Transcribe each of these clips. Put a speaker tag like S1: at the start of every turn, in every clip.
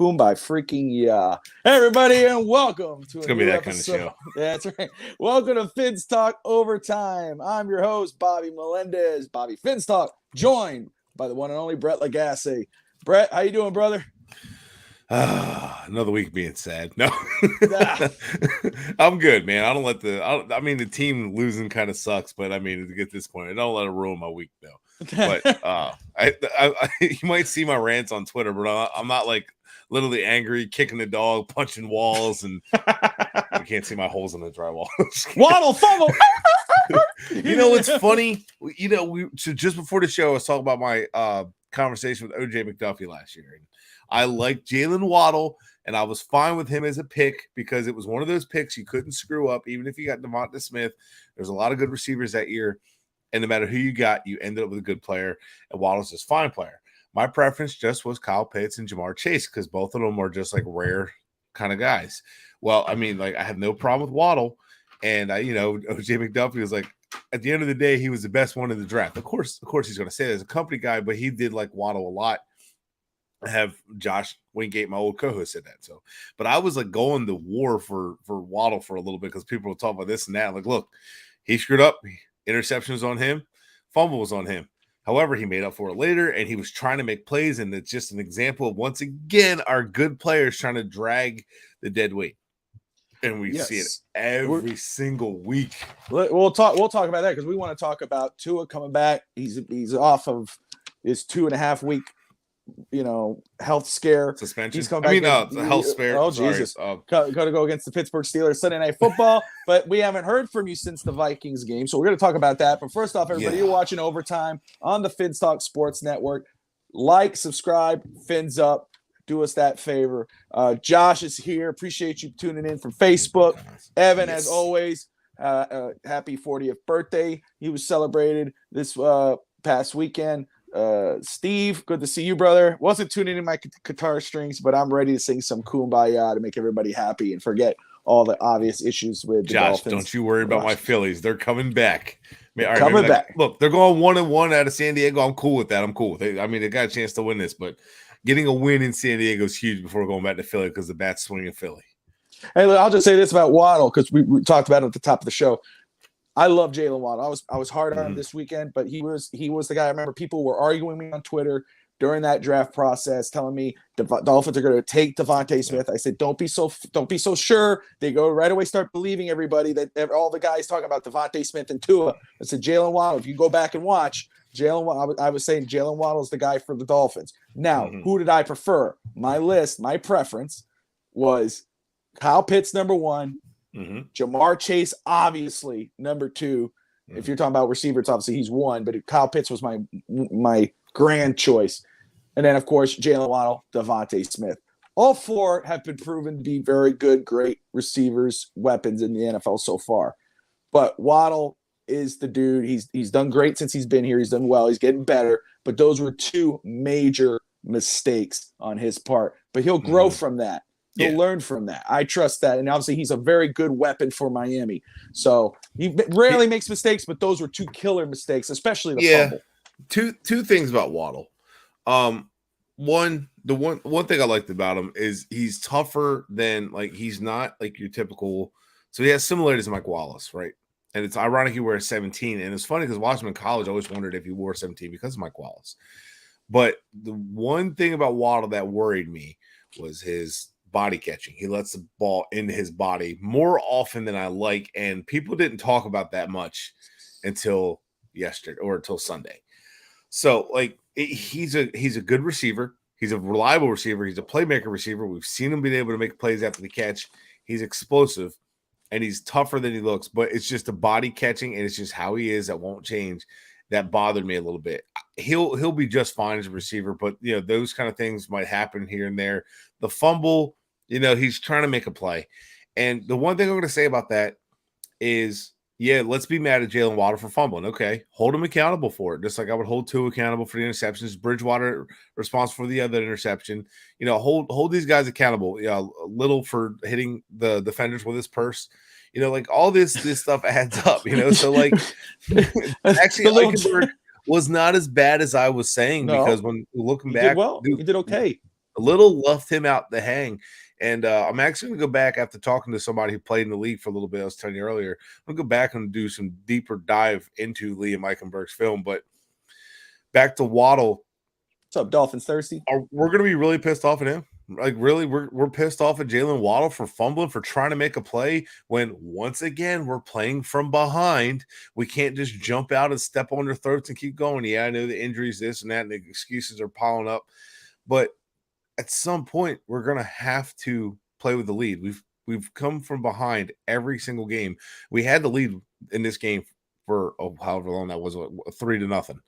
S1: Kumbaya freaking yeah. Hey everybody, and welcome to
S2: it's gonna be that episode. Kind of show.
S1: That's right. Welcome to FinsTalk OverTime. I'm your host, Bobby Melendez, Bobby FinsTalk, joined by the one and only Bret Lagasse. Bret, how you doing, brother?
S2: Another week being sad. No, I'm good, man. I don't let the team losing kind of sucks, but I mean, to get this point, I don't let it ruin my week though. But you might see my rants on Twitter, but I'm not like literally angry, kicking the dog, punching walls, and you can't see my holes in the drywall.
S1: Waddle, fumble.
S2: You know what's funny? You know, so just before the show, I was talking about my conversation with OJ McDuffie last year. And I liked Jalen Waddle, and I was fine with him as a pick because it was one of those picks you couldn't screw up, even if you got Devonta Smith. There's a lot of good receivers that year, and no matter who you got, you ended up with a good player, and Waddle's just a fine player. My preference just was Kyle Pitts and Jamar Chase because both of them are just like rare kind of guys. Well, I mean, like I have no problem with Waddle, and OJ McDuffie was like, at the end of the day, he was the best one in the draft. Of course, he's going to say that as a company guy, but he did like Waddle a lot. I have Josh Wingate, my old co-host, said that. So, but I was like going to war for Waddle for a little bit because people were talking about this and that. Like, look, he screwed up. Interception was on him. Fumble was on him. However, he made up for it later, and he was trying to make plays. And it's just an example of, once again, our good players trying to drag the dead weight. And we see it every single week.
S1: We'll talk about that because we want to talk about Tua coming back. He's off of his 2.5 week health scare
S2: suspension.
S1: He's coming back.
S2: It's a health scare.
S1: Oh, Jesus. Got to go against the Pittsburgh Steelers Sunday Night Football, but we haven't heard from you since the Vikings game, so we're going to talk about that. But first off, everybody, you're watching Overtime on the FinsTalk Sports Network. Like, subscribe, fins up. Do us that favor. Josh is here. Appreciate you tuning in from Facebook. Evan, as always, happy 40th birthday. He was celebrated this past weekend. Steve, good to see you, brother. Wasn't tuning in my guitar strings, but I'm ready to sing some Kumbaya to make everybody happy and forget all the obvious issues with the
S2: Josh,
S1: Dolphins.
S2: Don't you worry about my Phillies. They're coming back.
S1: Coming back.
S2: Look, they're going 1-1 out of San Diego. I'm cool with that. I'm cool with it. I mean, they got a chance to win this, but getting a win in San Diego is huge before going back to Philly because the bat's swinging Philly.
S1: Hey, look, I'll just say this about Waddle because we talked about it at the top of the show. I love Jalen Waddle. I was hard on him this weekend, but he was the guy. I remember people were arguing with me on Twitter during that draft process, telling me the Dolphins are going to take Devonta Smith. I said, don't be so sure. They go right away, start believing everybody that all the guys talking about Devonta Smith and Tua. I said, Jalen Waddle. If you go back and watch Jalen Waddle, I was saying Jalen Waddle is the guy for the Dolphins. Now, who did I prefer? My preference was Kyle Pitts, number 1. Jamar Chase, obviously, number 2. If you're talking about receivers, obviously he's 1, but Kyle Pitts was my grand choice. And then, of course, Jalen Waddle, Devonta Smith. All 4 have been proven to be very good, great receivers, weapons in the NFL so far. But Waddle is the dude. He's done great since he's been here. He's done well. He's getting better. But those were 2 major mistakes on his part. But he'll grow from that. He'll learn from that. I trust that. And obviously, he's a very good weapon for Miami. So he rarely makes mistakes, but those were 2 killer mistakes, especially the fumble.
S2: Two things about Waddle. One thing I liked about him is he's tougher than, like, he's not like your typical. So he has similarities to Mike Wallace, right? And it's ironic he wears 17. And it's funny because watching him in college, I always wondered if he wore 17 because of Mike Wallace. But the one thing about Waddle that worried me was his body catching. He lets the ball into his body more often than I like, and people didn't talk about that much until yesterday or until Sunday. So, like, he's a good receiver. He's a reliable receiver. He's a playmaker receiver. We've seen him being able to make plays after the catch. He's explosive, and he's tougher than he looks, but it's just the body catching, and it's just how he is that won't change. That bothered me a little bit. He'll be just fine as a receiver, but those kind of things might happen here and there. The fumble, he's trying to make a play. And the one thing I'm going to say about that is, let's be mad at Jalen Waddle for fumbling. Okay, hold him accountable for it, just like I would hold Tua accountable for the interceptions. Bridgewater responsible for the other interception. Hold these guys accountable. Little for hitting the defenders with his purse. Like all this stuff adds up. So like actually Eichenberg was not as bad as I was saying because when looking back,
S1: he did okay.
S2: a little left him out the hang. And I'm actually going to go back after talking to somebody who played in the league for a little bit. I was telling you earlier, I'm going to go back and do some deeper dive into Liam Eichenberg's film. But back to Waddle.
S1: What's up, Dolphins thirsty?
S2: We're going to be really pissed off at him. Like, really, we're pissed off at Jalen Waddle for fumbling, for trying to make a play when, once again, we're playing from behind. We can't just jump out and step on their throats and keep going. Yeah, I know the injuries, this and that, and the excuses are piling up. But at some point, we're going to have to play with the lead. We've come from behind every single game. We had the lead in this game for however long that was, 3-0.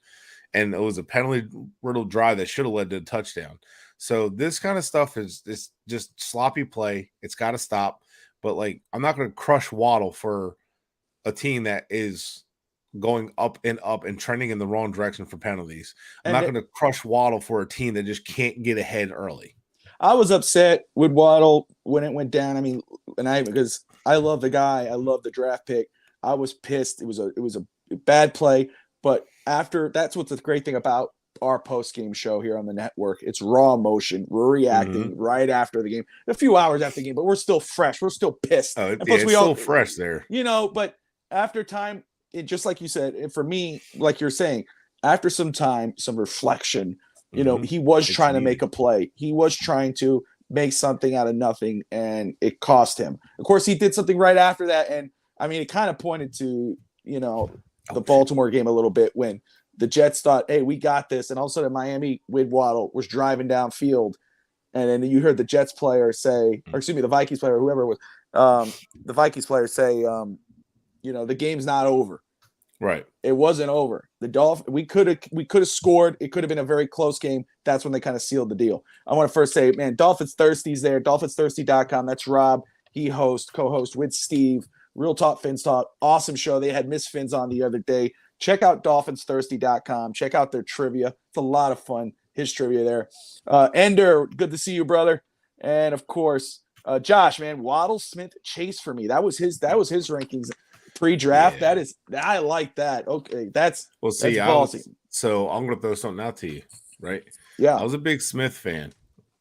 S2: And it was a penalty-riddled drive that should have led to a touchdown. So this kind of stuff is just sloppy play. It's got to stop. But, like, I'm not going to crush Waddle for a team that is going up and trending in the wrong direction for penalties. I'm not going to crush Waddle for a team that just can't get ahead early.
S1: I was upset with Waddle when it went down. I mean, because I love the guy. I love the draft pick. I was pissed. It was a bad play. But that's what's the great thing about our post-game show here on the network. It's raw emotion. We're reacting right after the game, a few hours after the game, but we're still fresh. We're still pissed.
S2: Oh, it's still fresh there.
S1: But after time, just like you said, for me, like you're saying, after some time, some reflection, he was trying to make a play. He was trying to make something out of nothing, and it cost him. Of course, he did something right after that, and, I mean, it kind of pointed to, the Baltimore game a little bit when the Jets thought, hey, we got this. And all of a sudden Miami with Waddle was driving downfield. And then you heard the Jets player say, or excuse me, the Vikings player, whoever it was, the Vikings player say, the game's not over.
S2: Right.
S1: It wasn't over. The Dolphins, we could have scored. It could have been a very close game. That's when they kind of sealed the deal. I want to first say, man, Dolphins Thirsty's there. DolphinsThirsty.com. That's Rob. He co-host with Steve. Real Talk FinsTalk. Awesome show. They had Miss Fins on the other day. Check out DolphinsThirsty.com. Check out their trivia. It's a lot of fun. His trivia there. Ender, good to see you, brother. And of course, Josh, man, Waddle, Smith, Chase for me. That was his rankings pre-draft.
S2: Yeah.
S1: I like that. Okay, that's
S2: ballsy. So I'm gonna throw something out to you, right?
S1: Yeah,
S2: I was a big Smith fan,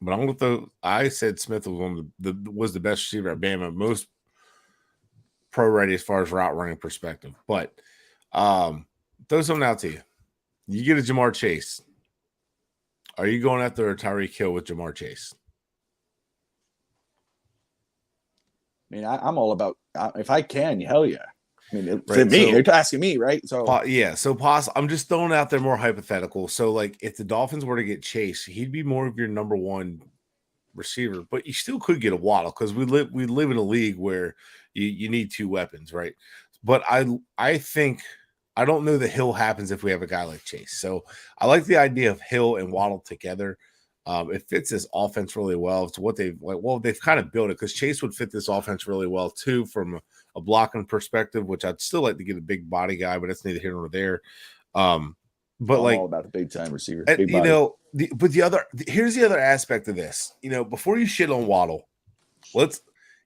S2: but I said Smith was the best receiver at Bama, most pro ready as far as route running perspective. But throw something out to you. You get a Jamar Chase. Are you going after a Tyreek Hill with Jamar Chase?
S1: I mean, I'm all about if I can, hell yeah. I mean,
S2: right,
S1: you're asking me, right? So
S2: yeah, so I'm just throwing out there more hypothetical. So, like, if the Dolphins were to get Chase, he'd be more of your number one receiver, but you still could get a Waddle because we live in a league where you need two weapons, right? But I think I don't know that Hill happens if we have a guy like Chase. So I like the idea of Hill and Waddle together. It fits this offense really well. It's what they've kind of built it because Chase would fit this offense really well too from a blocking perspective, which I'd still like to get a big body guy, but that's neither here nor there. But
S1: I'm
S2: like
S1: all about the big time receiver.
S2: Here's the other aspect of this. Before you shit on Waddle,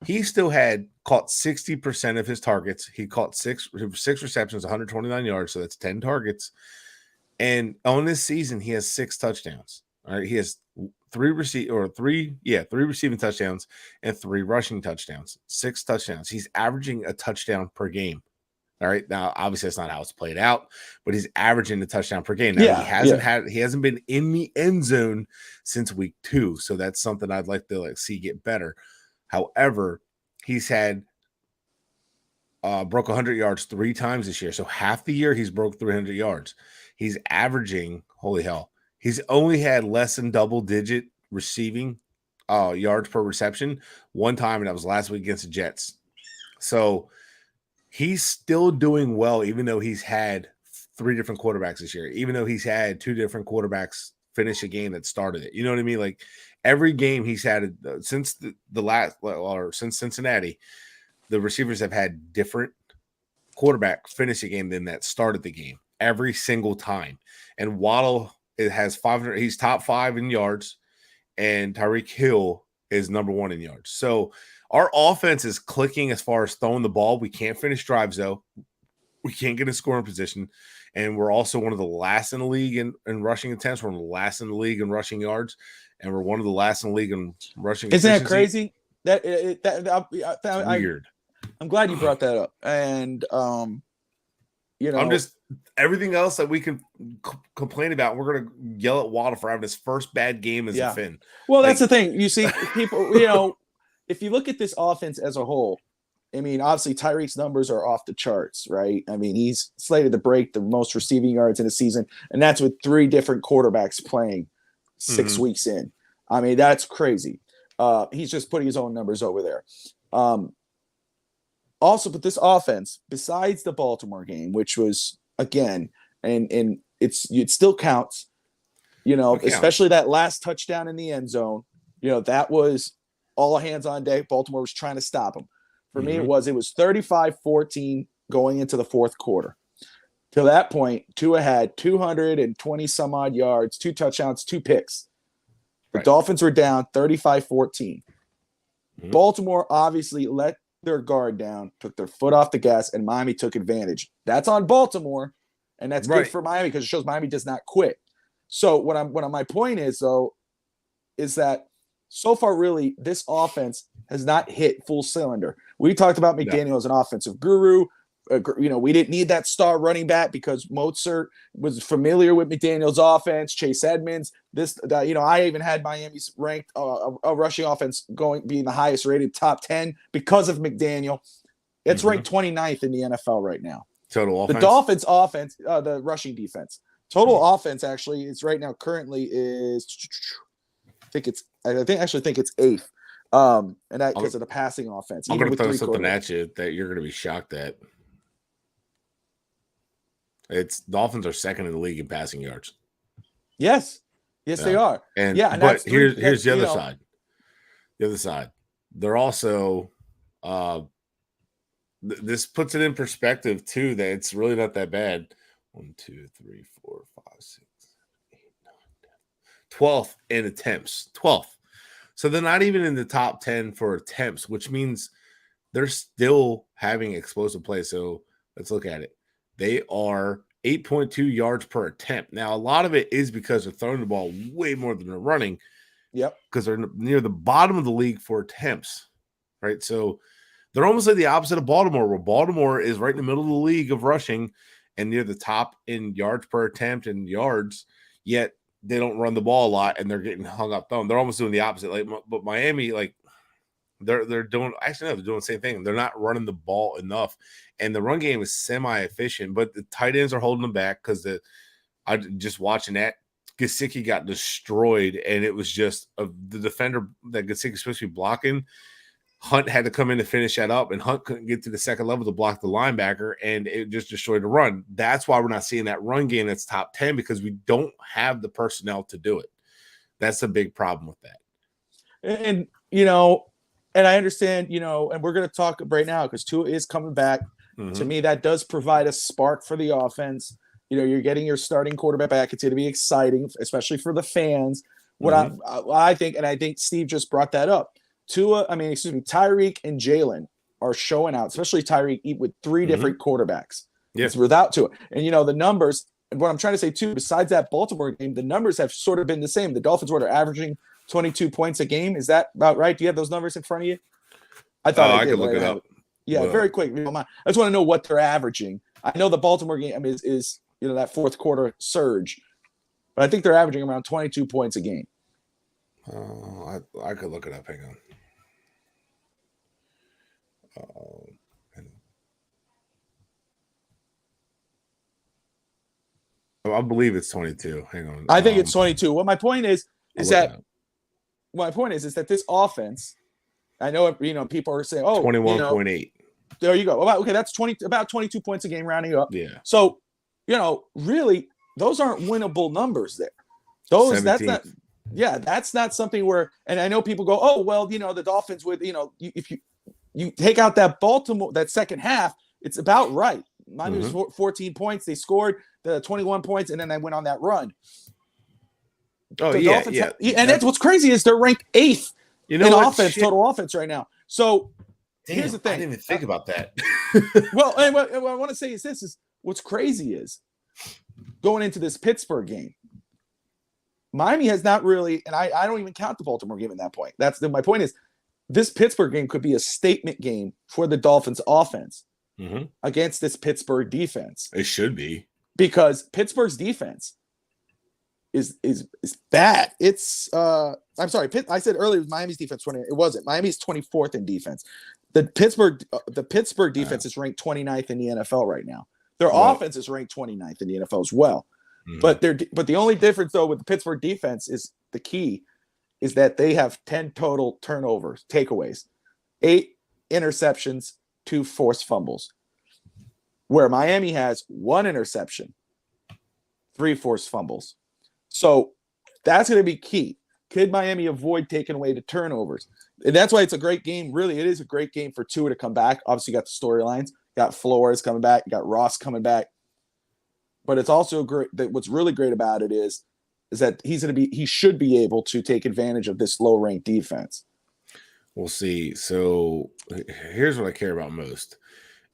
S2: he still had caught 60% of his targets. He caught six receptions, 129 yards, so that's 10 targets. And on this season, he has 6 touchdowns. All right, he has 3 receiving touchdowns and 3 rushing touchdowns. 6 touchdowns. He's averaging a touchdown per game. All right. Now, obviously, that's not how it's played out, but he's averaging the touchdown per game. Now, he hasn't been in the end zone since week 2, so that's something I'd like to see get better. However, he's had broke 100 yards 3 times this year, so half the year he's broke 300 yards. He's averaging, holy hell, he's only had less than double-digit receiving yards per reception 1 time, and that was last week against the Jets. So he's still doing well, even though he's had 3 different quarterbacks this year, even though he's had 2 different quarterbacks finish a game that started it. You know what I mean? Like every game he's had since since Cincinnati, the receivers have had different quarterback finish a game than that started the game every single time. And Waddle has 500. He's top 5 in yards, and Tyreek Hill is number 1 in yards. So our offense is clicking as far as throwing the ball. We can't finish drives, though. We can't get in scoring position. And we're also one of the last in the league in rushing attempts. We're one of the last in the league in rushing yards. and we're one of the last in the league in rushing.
S1: Isn't that
S2: efficiency.
S1: crazy?
S2: Weird.
S1: I'm glad you brought that up. And
S2: I'm just everything else that we can complain about. We're gonna yell at Waddle for having his first bad game as a Finn.
S1: Well, that's the thing. You see, people. If you look at this offense as a whole, I mean, obviously Tyreek's numbers are off the charts, right? I mean, he's slated to break the most receiving yards in a season, and that's with 3 different quarterbacks playing 6 weeks in. I mean, that's crazy. He's just putting his own numbers over there. Also, but this offense, besides the Baltimore game, which was again, and it still counts, especially that last touchdown in the end zone. That was all hands on deck. Baltimore was trying to stop him. For me, it was 35-14 going into the fourth quarter. To that point, Tua had 220 some odd yards, 2 touchdowns, 2 picks. The Dolphins were down 35-14. Baltimore obviously let their guard down, took their foot off the gas, and Miami took advantage. That's on Baltimore, and that's good for Miami because it shows Miami does not quit. So my point is, though, is that so far, really, this offense has not hit full cylinder. We talked about McDaniel as an offensive guru. We didn't need that star running back because Mozart was familiar with McDaniel's offense. Chase Edmonds, I even had Miami's ranked a rushing offense being the highest rated top 10 because of McDaniel. It's ranked 29th in the NFL right now.
S2: Total offense.
S1: The Dolphins offense, the rushing defense, total offense actually is right now currently is I think it's 8th. And that because of the passing offense.
S2: I'm going to throw something at you that you're going to be shocked at. Dolphins are second in the league in passing yards.
S1: Yes, they are.
S2: But here's the other side. The other side, they're also. This puts it in perspective too that it's really not that bad. 1, 2, 3, 4, 5, 6, 8, 9, 10. 12th in attempts. 12th. So they're not even in the top 10 for attempts, which means they're still having explosive plays. So let's look at it. They are 8.2 yards per attempt. Now, a lot of it is because they're throwing the ball way more than they're running.
S1: Yep.
S2: Because they're near the bottom of the league for attempts, right? So they're almost like the opposite of Baltimore, where Baltimore is right in the middle of the league of rushing and near the top in yards per attempt and yards, yet they don't run the ball a lot and they're getting hung up on. They're almost doing the opposite. But Miami, they're doing the same thing. They're not running the ball enough, and the run game is semi-efficient. But the tight ends are holding them back because I just watching that Gesicki got destroyed, and it was just the defender that Gesicki's supposed to be blocking. Hunt had to come in to finish that up, and Hunt couldn't get to the second level to block the linebacker, and it just destroyed the run. That's why we're not seeing that run game that's top 10 because we don't have the personnel to do it. That's a big problem with that.
S1: And I understand, and we're going to talk right now because Tua is coming back. To me, that does provide a spark for the offense. You're getting your starting quarterback back. It's going to be exciting, especially for the fans. I think, and I think Steve just brought that up. Tyreek and Jalen are showing out, especially Tyreek with 3 different quarterbacks.
S2: Yes.
S1: It's without Tua. And, the numbers, and what I'm trying to say too, besides that Baltimore game, the numbers have sort of been the same. The Dolphins were averaging 22 points a game. Is that about right? Do you have those numbers in front of you? I thought I
S2: could look it up.
S1: Yeah, very quick. I just want to know what they're averaging. I know the Baltimore game is that fourth quarter surge, but I think they're averaging around 22 points a game.
S2: I could look it up. Hang on. I believe it's 22. Hang on.
S1: I think it's 22. Well, my point is that this offense, I know people are saying,
S2: 21.8.
S1: There you go. That's about 22 points a game rounding up.
S2: Yeah.
S1: So, really, those aren't winnable numbers there. That's not something where, and I know people go, oh, well, the Dolphins with, if you take out that Baltimore, that second half, it's about right. Miami was 14 points. They scored the 21 points, and then they went on that run.
S2: Dolphins
S1: and that's what's crazy is they're ranked 8th in offense, total offense right now. So here's the thing.
S2: I didn't even think about that.
S1: Well, and what I want to say is what's crazy is going into this Pittsburgh game, Miami has not really, and I don't even count the Baltimore game at that point. My point is, this Pittsburgh game could be a statement game for the Dolphins offense against this Pittsburgh defense.
S2: It should be.
S1: Because Pittsburgh's defense is bad. It's I'm sorry, I said earlier it was Miami's defense 20. It wasn't. Miami's 24th in defense. The Pittsburgh defense is ranked 29th in the NFL right now. Their offense is ranked 29th in the NFL as well. But the only difference though with the Pittsburgh defense is the key is that they have 10 total turnovers, takeaways, 8 interceptions, 2 forced fumbles. Where Miami has 1 interception, 3 forced fumbles. So that's going to be key. Could Miami avoid taking away the turnovers? And that's why it's a great game. Really, it is a great game for Tua to come back. Obviously, you got the storylines. You got Flores coming back. You got Ross coming back. But it's also great. What's really great about it is that he should be able to take advantage of this low-ranked defense.
S2: We'll see. So here's what I care about most.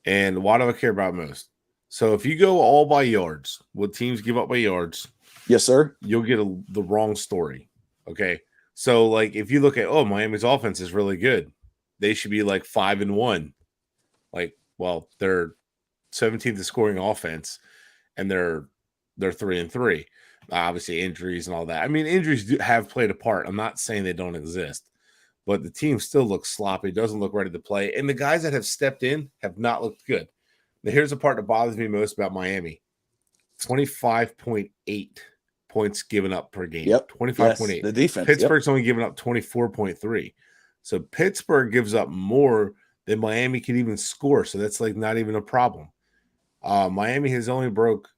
S2: And why do I care about most? So if you go all by yards, what teams give up by yards,
S1: yes, sir,
S2: you'll get the wrong story. Okay. So like if you look at Miami's offense is really good, they should be like 5-1. Like, well, they're 17th in scoring offense, and they're 3-3. Obviously, injuries and all that. I mean, injuries have played a part. I'm not saying they don't exist. But the team still looks sloppy, doesn't look ready to play. And the guys that have stepped in have not looked good. Now, here's the part that bothers me most about Miami. 25.8 points given up per game.
S1: Yep.
S2: 25.8.
S1: Yes, the defense.
S2: Pittsburgh's only given up 24.3. So Pittsburgh gives up more than Miami can even score. So that's like not even a problem. Miami has only broke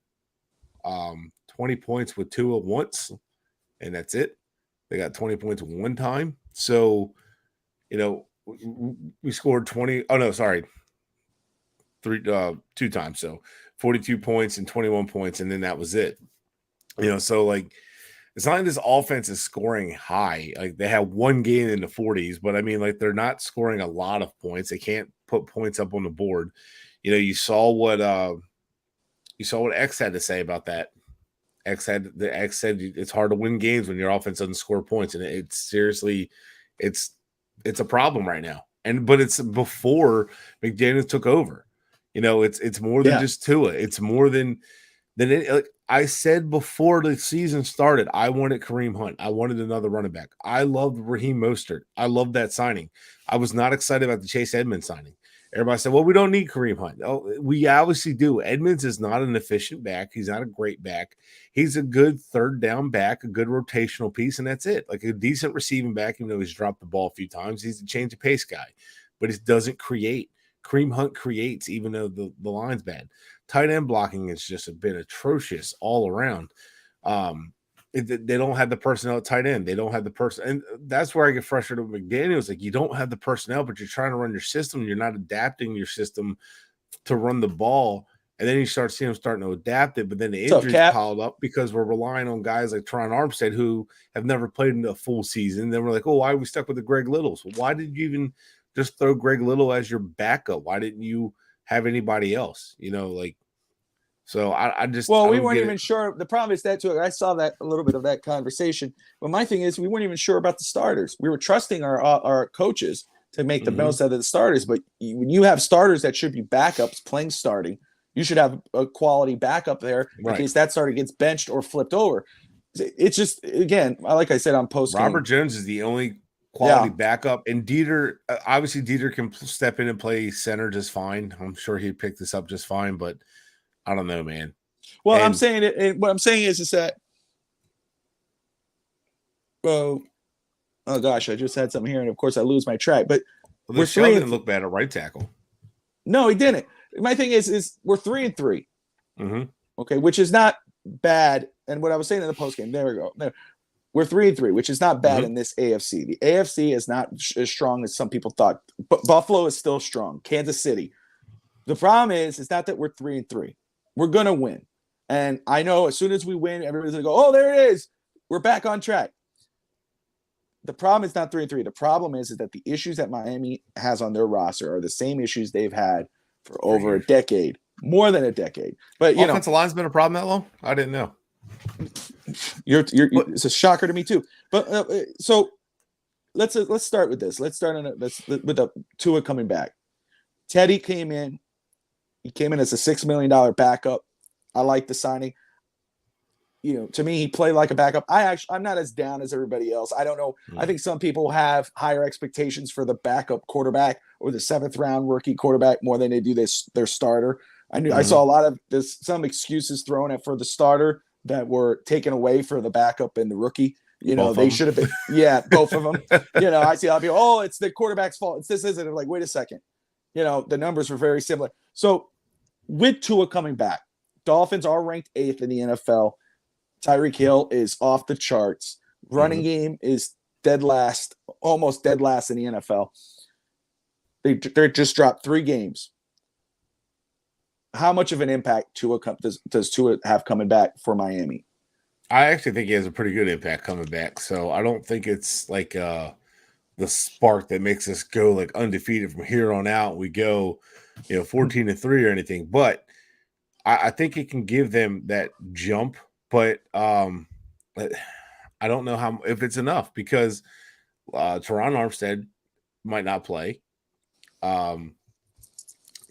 S2: 20 points with Tua once, and that's it. They got 20 points one time. So, we scored 20. Oh, no, sorry. 2 times. So 42 points and 21 points, and then that was it. So like it's not like this offense is scoring high. Like they have one game in the 40s, but I mean, like they're not scoring a lot of points. They can't put points up on the board. You saw what X had to say about that. X said it's hard to win games when your offense doesn't score points, and it's seriously, it's a problem right now. But it's before McDaniels took over. It's more than just Tua. It's more than it. Like I said before the season started, I wanted Kareem Hunt. I wanted another running back. I loved Raheem Mostert. I loved that signing. I was not excited about the Chase Edmonds signing. Everybody said, well, we don't need Kareem Hunt. Oh, we obviously do. Edmonds is not an efficient back. He's not a great back. He's a good third down back, a good rotational piece, and that's it. Like a decent receiving back, even though he's dropped the ball a few times. He's a change of pace guy, but he doesn't create. Kareem Hunt creates, even though the line's bad. Tight end blocking has just been atrocious all around. They don't have the personnel at tight end. They don't have the person. And that's where I get frustrated with McDaniels. Like, you don't have the personnel, but you're trying to run your system. You're not adapting your system to run the ball. And then you start seeing them starting to adapt it. But then the injuries piled up because we're relying on guys like Tron Armstead who have never played in a full season. Then we're like, oh, why are we stuck with the Greg Littles? Well, why did you even just throw Greg Little as your backup? Why didn't you have anybody else? So I just
S1: we weren't even sure. The problem is that too. I saw that a little bit of that conversation. But my thing is, we weren't even sure about the starters. We were trusting our coaches to make the most out of the starters. But when you have starters that should be backups playing starting, you should have a quality backup there in case that starter gets benched or flipped over. It's just, again, like I said on post.
S2: Robert Jones is the only quality backup, and Dieter. Obviously, Dieter can step in and play center just fine. I'm sure he'd pick this up just fine, but I don't know, man.
S1: Well, what I'm saying is that, oh gosh, I just had something here, and of course I lose my track. But
S2: we're didn't look bad at right tackle.
S1: No, he didn't. My thing is we're 3-3. Okay, which is not bad. And what I was saying in the post game, there we go. We're 3-3, which is not bad in this AFC. The AFC is not as strong as some people thought. But Buffalo is still strong. Kansas City. The problem is, it's not that we're 3-3. We're going to win. And I know as soon as we win, everybody's going to go, oh, there it is. We're back on track. The problem is not 3-3. The problem is that the issues that Miami has on their roster are the same issues they've had for over a decade, more than a decade. But,
S2: offensive line's been a problem that long? I didn't know.
S1: It's a shocker to me too. But so let's start with this. Let's start with the Tua coming back. Teddy came in. He came in as a $6 million backup. I like the signing. To me, he played like a backup. I'm not as down as everybody else. I don't know. I think some people have higher expectations for the backup quarterback or the 7th round rookie quarterback more than they do their starter. I saw a lot of some excuses thrown at for the starter that were taken away for the backup and the rookie. They should have been. Yeah, both of them. I see a lot of people. Oh, it's the quarterback's fault. It's this, isn't it? Like, wait a second. The numbers were very similar. So with Tua coming back, Dolphins are ranked 8th in the NFL. Tyreek Hill is off the charts. Running game is dead last, almost dead last in the NFL. They just dropped 3 games. How much of an impact does Tua have coming back for Miami?
S2: I actually think he has a pretty good impact coming back. So I don't think it's like the spark that makes us go like undefeated from here on out. We go, 14-3 or anything. But I think it can give them that jump. But I don't know if it's enough because Teron Armstead might not play.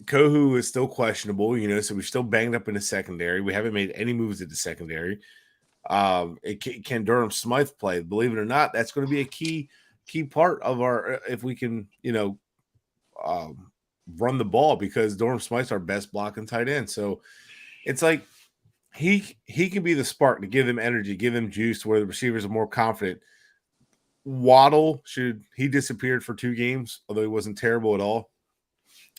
S2: Kohu is still questionable, so we're still banged up in the secondary. We haven't made any moves at the secondary. Can Durham Smythe play? Believe it or not, that's going to be a key part of our if we can, run the ball because Durham Smythe's our best blocking tight end. So it's like he can be the spark to give them energy, give them juice where the receivers are more confident. Waddle he disappeared for 2 games, although he wasn't terrible at all.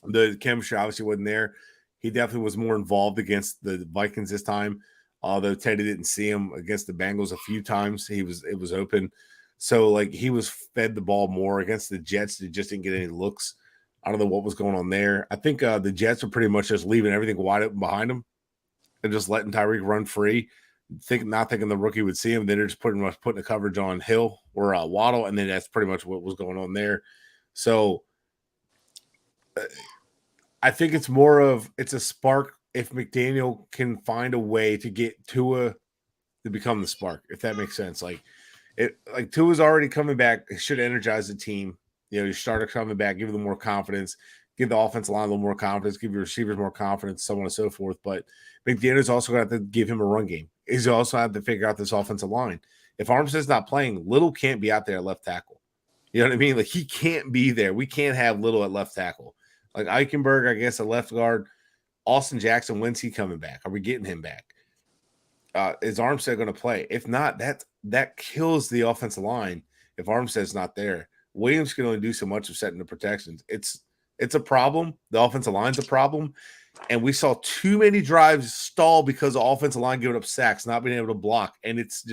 S2: The chemistry obviously wasn't there. He definitely was more involved against the Vikings this time, although Teddy didn't see him against the Bengals a few times. It was open. So, like, he was fed the ball more against the Jets. They just didn't get any looks. I don't know what was going on there. I think the Jets were pretty much just leaving everything wide open behind them and just letting Tyreek run free, not thinking the rookie would see him. Then they're just putting the coverage on Hill or Waddle, and then that's pretty much what was going on there. So I think it's a spark if McDaniel can find a way to get Tua to become the spark, if that makes sense. Like Tua's already coming back. It should energize the team. Your starter coming back, give them more confidence, give the offensive line a little more confidence, give your receivers more confidence, so on and so forth. But McDaniel's also going to have to give him a run game. He's also have to figure out this offensive line. If Armstead's not playing, Little can't be out there at left tackle. You know what I mean? Like, he can't be there. We can't have Little at left tackle. Like Eichenberg, I guess, at left guard. Austin Jackson, when's he coming back? Are we getting him back? Is Armstead going to play? If not, that kills the offensive line if Armstead's not there. Williams can only do so much of setting the protections. It's a problem. The offensive line's a problem. And we saw too many drives stall because the offensive line giving up sacks, not being able to block. And it's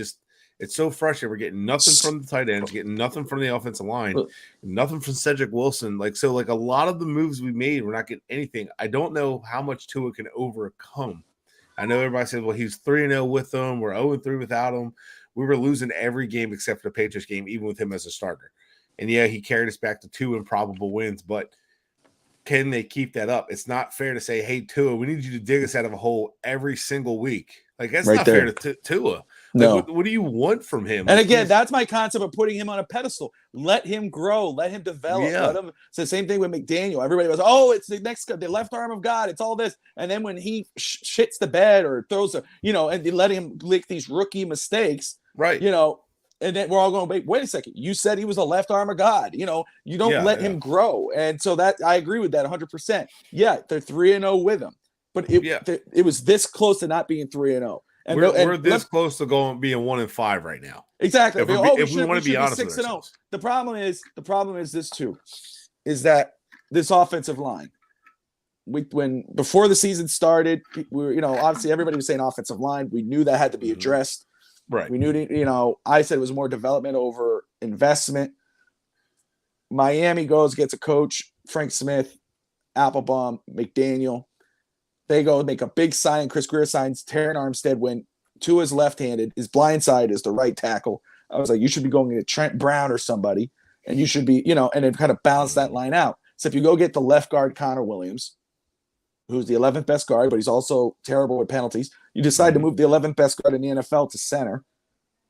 S2: so frustrating. We're getting nothing from the tight ends, getting nothing from the offensive line, nothing from Cedric Wilson. Like a lot of the moves we made, we're not getting anything. I don't know how much Tua can overcome. I know everybody says, well, he's 3-0 with them. We're 0-3 without him. We were losing every game except for the Patriots game, even with him as a starter. And yeah, he carried us back to 2 improbable wins, but can they keep that up? It's not fair to say, hey, Tua, we need you to dig us out of a hole every single week. Like, that's right not there. Fair to Tua. Like,
S1: no.
S2: What do you want from him?
S1: And again, that's my concept of putting him on a pedestal. Let him grow. Let him develop. Yeah. It's the same thing with McDaniel. Everybody was, it's the left arm of God. It's all this. And then when he shits the bed or throws and they let him lick these rookie mistakes,
S2: right?
S1: And then we're all going, wait a second. You said he was a left arm of God. You don't let him grow. And so that I agree with that 100%. Yeah, they're 3-0 with him. But it was this close to not being 3-0. And
S2: we're this close to being 1-5 right now.
S1: Exactly.
S2: If we want to be honest with ourselves.
S1: The problem is this too, is that this offensive line. Before the season started, obviously everybody was saying offensive line. We knew that had to be addressed.
S2: Right.
S1: We knew, I said it was more development over investment. Miami gets a coach, Frank Smith, Applebaum, McDaniel. They go make a big sign. Chris Greer signs Terran Armstead when Tua's left-handed. His blind side is the right tackle. I was like, you should be going to Trent Brown or somebody, and you should be, and it kind of balance that line out. So if you go get the left guard, Connor Williams, who's the 11th best guard, but he's also terrible with penalties. You decide to move the 11th best guard in the NFL to center.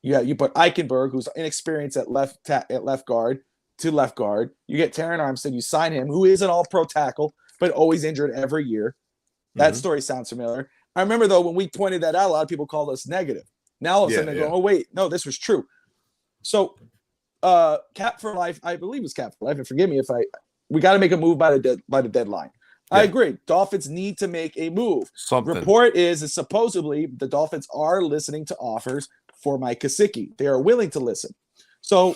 S1: You put Eichenberg, who's inexperienced at left guard, to left guard. You get Terran Armstead, you sign him, who is an all-pro tackle, but always injured every year. That story sounds familiar. I remember, though, when we pointed that out, a lot of people called us negative. Now, all of a sudden, they're going, oh, wait, no, this was true. So, Cap for Life, I believe it's Cap for Life, and forgive me we got to make a move by the deadline. Yeah. I agree. Dolphins need to make a move. Report is supposedly the Dolphins are listening to offers for Mike Gesicki. They are willing to listen. So,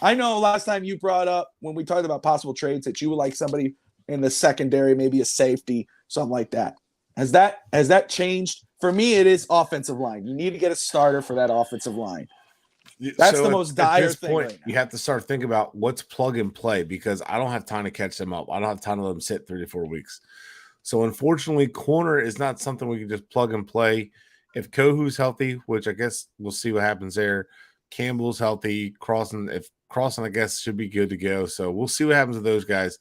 S1: I know last time you brought up, when we talked about possible trades, that you would like somebody in the secondary, maybe a safety, something like that. Has that changed? For me, it is offensive line. You need to get a starter for that offensive line. That's the most dire thing right now.
S2: You have to start thinking about what's plug and play, because I don't have time to catch them up. I don't have time to let them sit 3 to 4 weeks. So unfortunately, corner is not something we can just plug and play. If Kohu's healthy, which I guess we'll see what happens there. Campbell's healthy. Crossan, I guess, should be good to go. So we'll see what happens with those guys.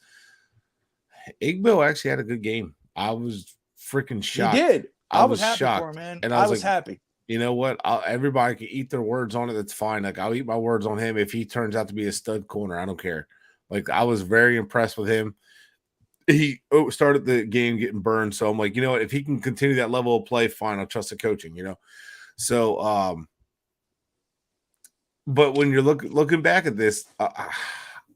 S2: Igbo actually had a good game. I was freaking shocked.
S1: He did. I was happy for him, man.
S2: And I
S1: was happy.
S2: You know what? Everybody can eat their words on it. That's fine. Like, I'll eat my words on him if he turns out to be a stud corner. I don't care. Like, I was very impressed with him. He started the game getting burned. So I'm like, you know what? If he can continue that level of play, fine. I'll trust the coaching, you know? So, but when you're looking back at this,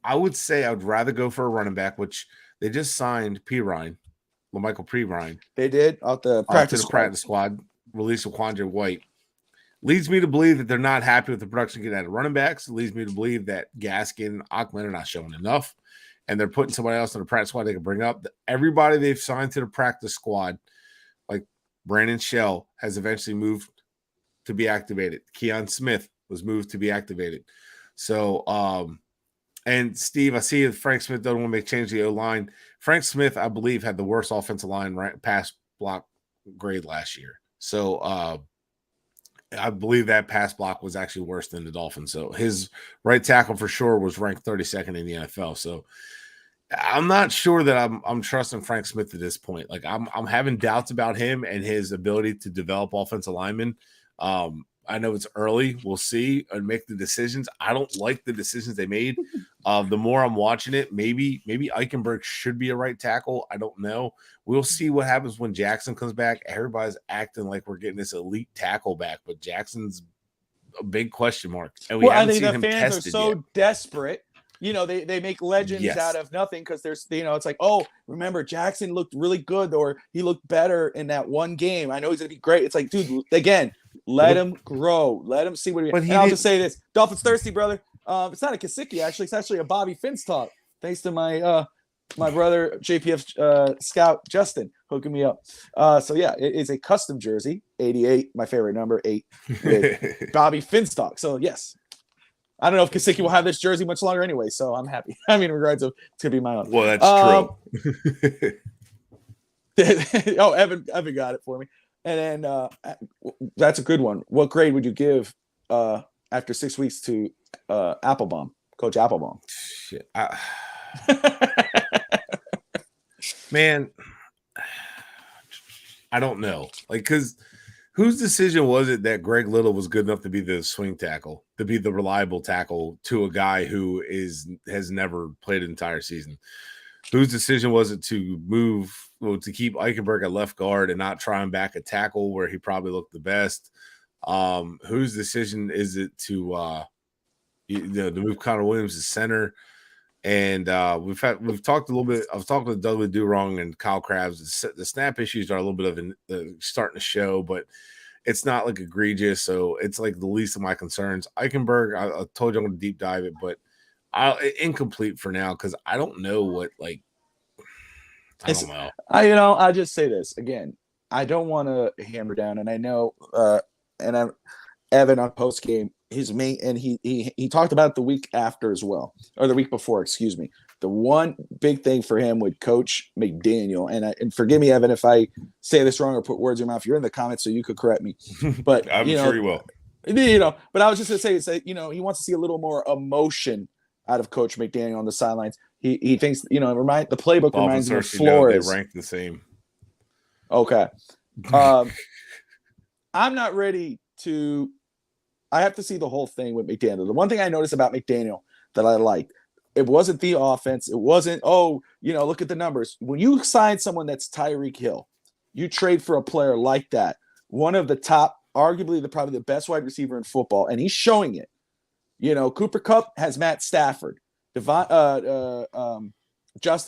S2: I would say I would rather go for a running back, which they just signed Michael Pirine.
S1: They did out the practice
S2: squad. Release of Quandre White. Leads me to believe that they're not happy with the production getting out of running backs. It leads me to believe that Gaskin, Ackman are not showing enough, and they're putting somebody else in the practice squad they can bring up. Everybody they've signed to the practice squad, like Brandon Shell, has eventually moved to be activated. Keon Smith was moved to be activated. So, and Steve, I see if Frank Smith doesn't want to make change to the O-line. Frank Smith, I believe, had the worst offensive line pass block grade last year. So I believe that pass block was actually worse than the Dolphins. So his right tackle for sure was ranked 32nd in the NFL. So I'm not sure that I'm trusting Frank Smith at this point. Like, I'm having doubts about him and his ability to develop offensive linemen. I know it's early. We'll see and make the decisions. I don't like the decisions they made. The more I'm watching it, maybe Eichenberg should be a right tackle. I don't know. We'll see what happens when Jackson comes back. Everybody's acting like we're getting this elite tackle back, but Jackson's a big question mark. And
S1: I think the fans are so desperate. You know, they make legends out of nothing because there's, you know, it's like, oh, remember Jackson looked really good, or he looked better in that one game. I know he's going to be great. It's like, dude, again, let him grow. Let him see what I'll just say this. Dolphins thirsty, brother. It's not a Gesicki, actually. It's actually a Bobby FinsTalk. Thanks to my my brother, JPF scout, Justin, hooking me up. So, yeah, it is a custom jersey, 88, my favorite number, 8, with Bobby FinsTalk. So, yes. I don't know if Gesicki will have this jersey much longer anyway, so I'm happy. I mean, in regards to it's going to be my own.
S2: Well, that's
S1: true. Oh, Evan got it for me. And then that's a good one. What grade would you give after 6 weeks to Applebaum, Coach Applebaum?
S2: Shit. Man, I don't know. Like, because whose decision was it that Greg Little was good enough to be the swing tackle, to be the reliable tackle to a guy who has never played an entire season? Whose decision was it to to keep Eichenberg at left guard and not try him back at tackle where he probably looked the best? Whose decision is it to move Connor Williams to center? And we've talked a little bit. I was talking to Dudley Durong and Kyle Krabs. The snap issues are a little bit of starting to show, but it's not like egregious. So it's like the least of my concerns. Eichenberg, I told you I'm going to deep dive it, but incomplete for now because I don't know what I don't know.
S1: I just say this again. I don't want to hammer down, and I know, and I'm Evan on post game. His main, and he talked about it the week after as well, or the week before, excuse me. The one big thing for him with Coach McDaniel, and forgive me, Evan, if I say this wrong or put words in your mouth. You're in the comments, so you could correct me. But
S2: I'm sure you will.
S1: But I was just going to say, he wants to see a little more emotion out of Coach McDaniel on the sidelines. He thinks, the playbook reminds him of Flores.
S2: They rank the same.
S1: Okay. I'm not ready to I have to see the whole thing with McDaniel. The one thing I noticed about McDaniel that I liked, it wasn't the offense. It wasn't, look at the numbers. When you sign someone that's Tyreek Hill, you trade for a player like that, one of the top, arguably probably the best wide receiver in football, and he's showing it. Cooper Kupp has Matt Stafford, Justin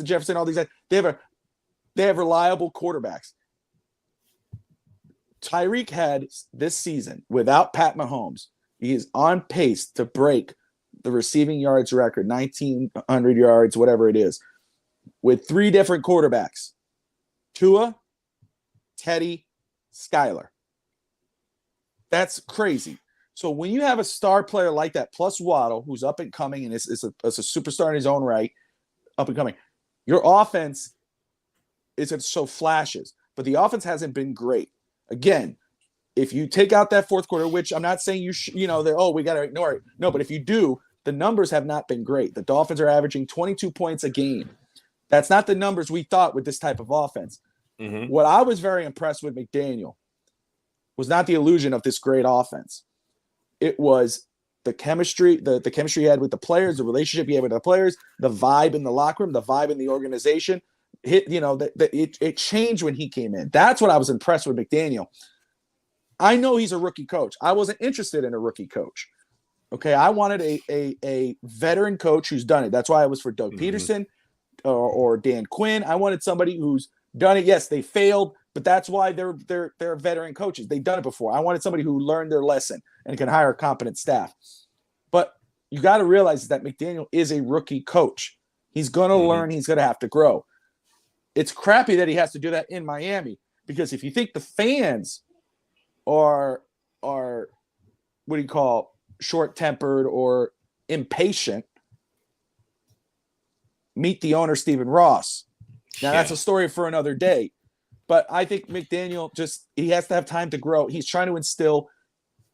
S1: Jefferson, all these guys. They have reliable quarterbacks. Tyreek had this season without Pat Mahomes. He is on pace to break the receiving yards record, 1,900 yards, whatever it is, with 3 different quarterbacks: Tua, Teddy, Skyler. That's crazy. So when you have a star player like that, plus Waddle, who's up and coming and is a superstar in his own right, up and coming, your offense isn't so flashes, but the offense hasn't been great. Again, if you take out that fourth quarter, which I'm not saying we got to ignore it. No, but if you do, the numbers have not been great. The Dolphins are averaging 22 points a game. That's not the numbers we thought with this type of offense. Mm-hmm. What I was very impressed with McDaniel was not the illusion of this great offense. It was the chemistry, the chemistry he had with the players, the relationship he had with the players, the vibe in the locker room, the vibe in the organization. It changed when he came in. That's what I was impressed with McDaniel. I know he's a rookie coach. I wasn't interested in a rookie coach. Okay, I wanted a veteran coach who's done it. That's why I was for Doug Peterson or Dan Quinn. I wanted somebody who's done it. Yes, they failed, but that's why they're veteran coaches. They've done it before. I wanted somebody who learned their lesson and can hire a competent staff. But you got to realize that McDaniel is a rookie coach. He's going to learn. He's going to have to grow. It's crappy that he has to do that in Miami, because if you think the fans are what do you call short-tempered or impatient, meet the owner, Stephen Ross. Now, that's a story for another day. But I think McDaniel he has to have time to grow. He's trying to instill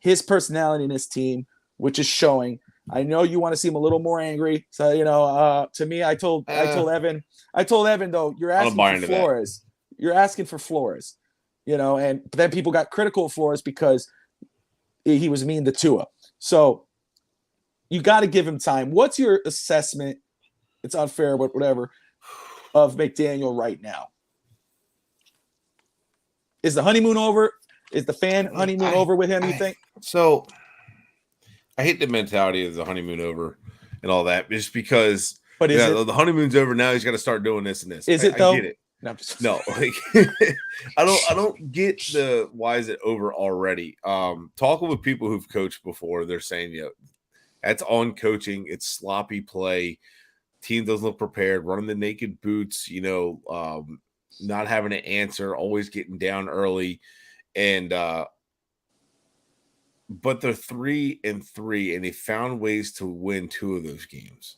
S1: his personality in his team, which is showing. I know you want to see him a little more angry. So, to me, I told Evan, though, you're asking for Flores. You're asking for Flores, but then people got critical of Flores because he was mean to Tua. So you got to give him time. What's your assessment? It's unfair, but whatever, of McDaniel right now. Is the honeymoon over? Is the fan honeymoon over with him, you think?
S2: So I hate the mentality of the honeymoon over and all that, just because the honeymoon's over now. He's got to start doing this and this.
S1: Is it though?
S2: I get it. No, I don't get the why is it over already. Talking with people who've coached before, they're saying, that's on coaching. It's sloppy play. Team doesn't look prepared, running the naked boots, not having an answer, always getting down early. And but they're 3-3, and they found ways to win 2 of those games.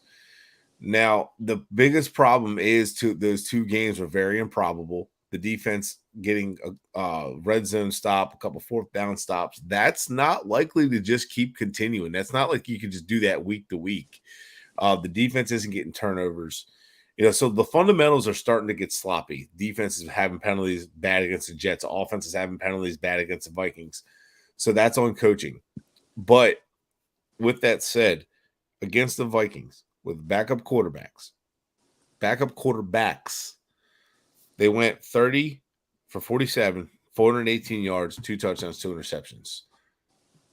S2: Now, the biggest problem is those 2 games were very improbable. The defense getting a red zone stop, a couple 4th down stops. That's not likely to just keep continuing. That's not like you can just do that week to week. The defense isn't getting turnovers. So the fundamentals are starting to get sloppy. Defense is having penalties bad against the Jets. Offense is having penalties bad against the Vikings. So that's on coaching. But with that said, against the Vikings, with backup quarterbacks, they went 30 for 47, 418 yards, 2 touchdowns, 2 interceptions.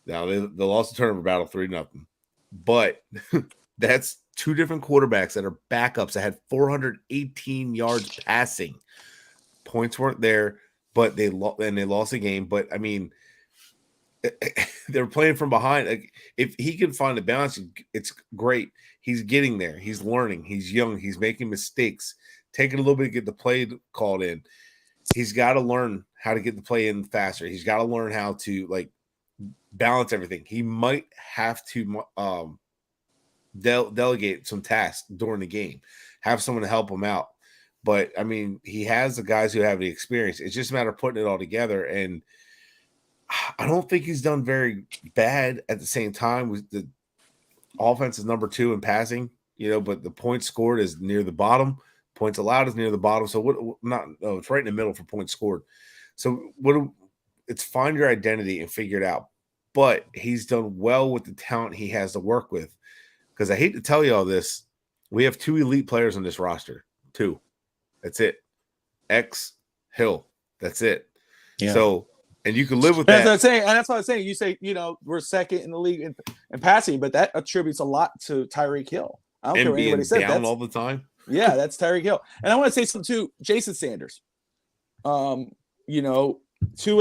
S2: Now, they lost the turnover battle 3-0. But that's 2 different quarterbacks that are backups that had 418 yards passing. Points weren't there, but they lost the game. But, I mean, they're playing from behind. Like, if he can find a balance, it's great. He's getting there. He's learning. He's young. He's making mistakes. Taking a little bit to get the play called in. He's got to learn how to get the play in faster. He's got to learn how to balance everything. He might have to delegate some tasks during the game, have someone to help him out. But I mean, he has the guys who have the experience. It's just a matter of putting it all together. And I don't think he's done very bad at the same time. With the offense is number 2 in passing, but the points scored is near the bottom. Points allowed is near the bottom. So it's right in the middle for points scored. So it's find your identity and figure it out. but he's done well with the talent he has to work with. Because I hate to tell you all this, we have 2 elite players on this roster. 2. That's it. X, Hill. That's it.
S1: Yeah.
S2: So, and you can live with
S1: That's
S2: that.
S1: what I'm saying. And that's what I'm saying. You say, we're second in the league in passing, but that attributes a lot to Tyreek Hill. I don't care what anybody says.
S2: Down all the time.
S1: Yeah, that's Tyreek Hill. And I want to say something too. Jason Sanders. 2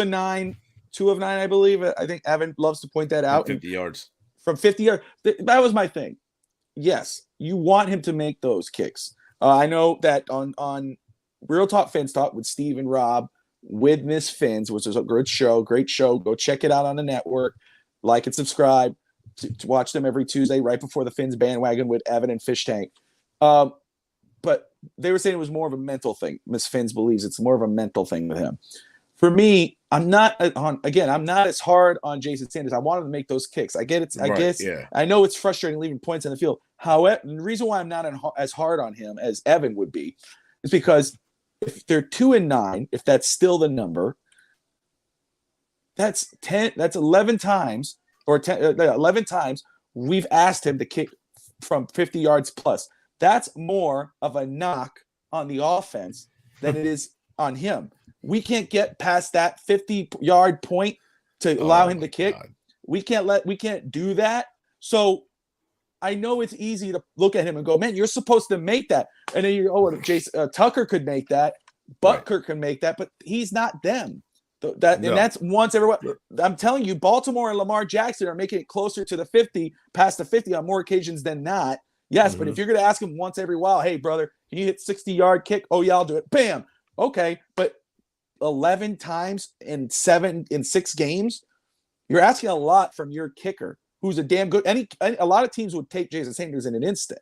S1: of 9, I believe. I think Evan loves to point that out.
S2: 50 yards.
S1: From 50 yards. That was my thing. Yes, you want him to make those kicks. I know that on Real Talk FinsTalk with Steve and Rob with Miss Fins, which is a great show. Go check it out on the network. Like and subscribe to watch them every Tuesday right before the Fins bandwagon with Evan and Fish Tank. But they were saying it was more of a mental thing. Miss Fins believes it's more of a mental thing with him. For me, I'm not as hard on Jason Sanders. I want him to make those kicks. I get it. I know it's frustrating leaving points on the field. However, the reason why I'm not as hard on him as Evan would be is because if they're 2 and 9, if that's still the number, that's 10. That's 11 times, or 11 times we've asked him to kick from 50 yards plus. That's more of a knock on the offense than it is on him. We can't get past that 50-yard point to allow him to kick. God. We can't do that. So I know it's easy to look at him and go, man, you're supposed to make that. And then Jason Tucker could make that, Butker can make that, but he's not them. And that's once everyone. I'm telling you, Baltimore and Lamar Jackson are making it closer to the 50, past the 50 on more occasions than not. Yes, but if you're going to ask him once every while, hey, brother, can you hit 60-yard kick? Oh, yeah, I'll do it. Bam. Okay, but 11 times in 6 games, you're asking a lot from your kicker, who's a damn good. A lot of teams would take Jason Sanders in an instant.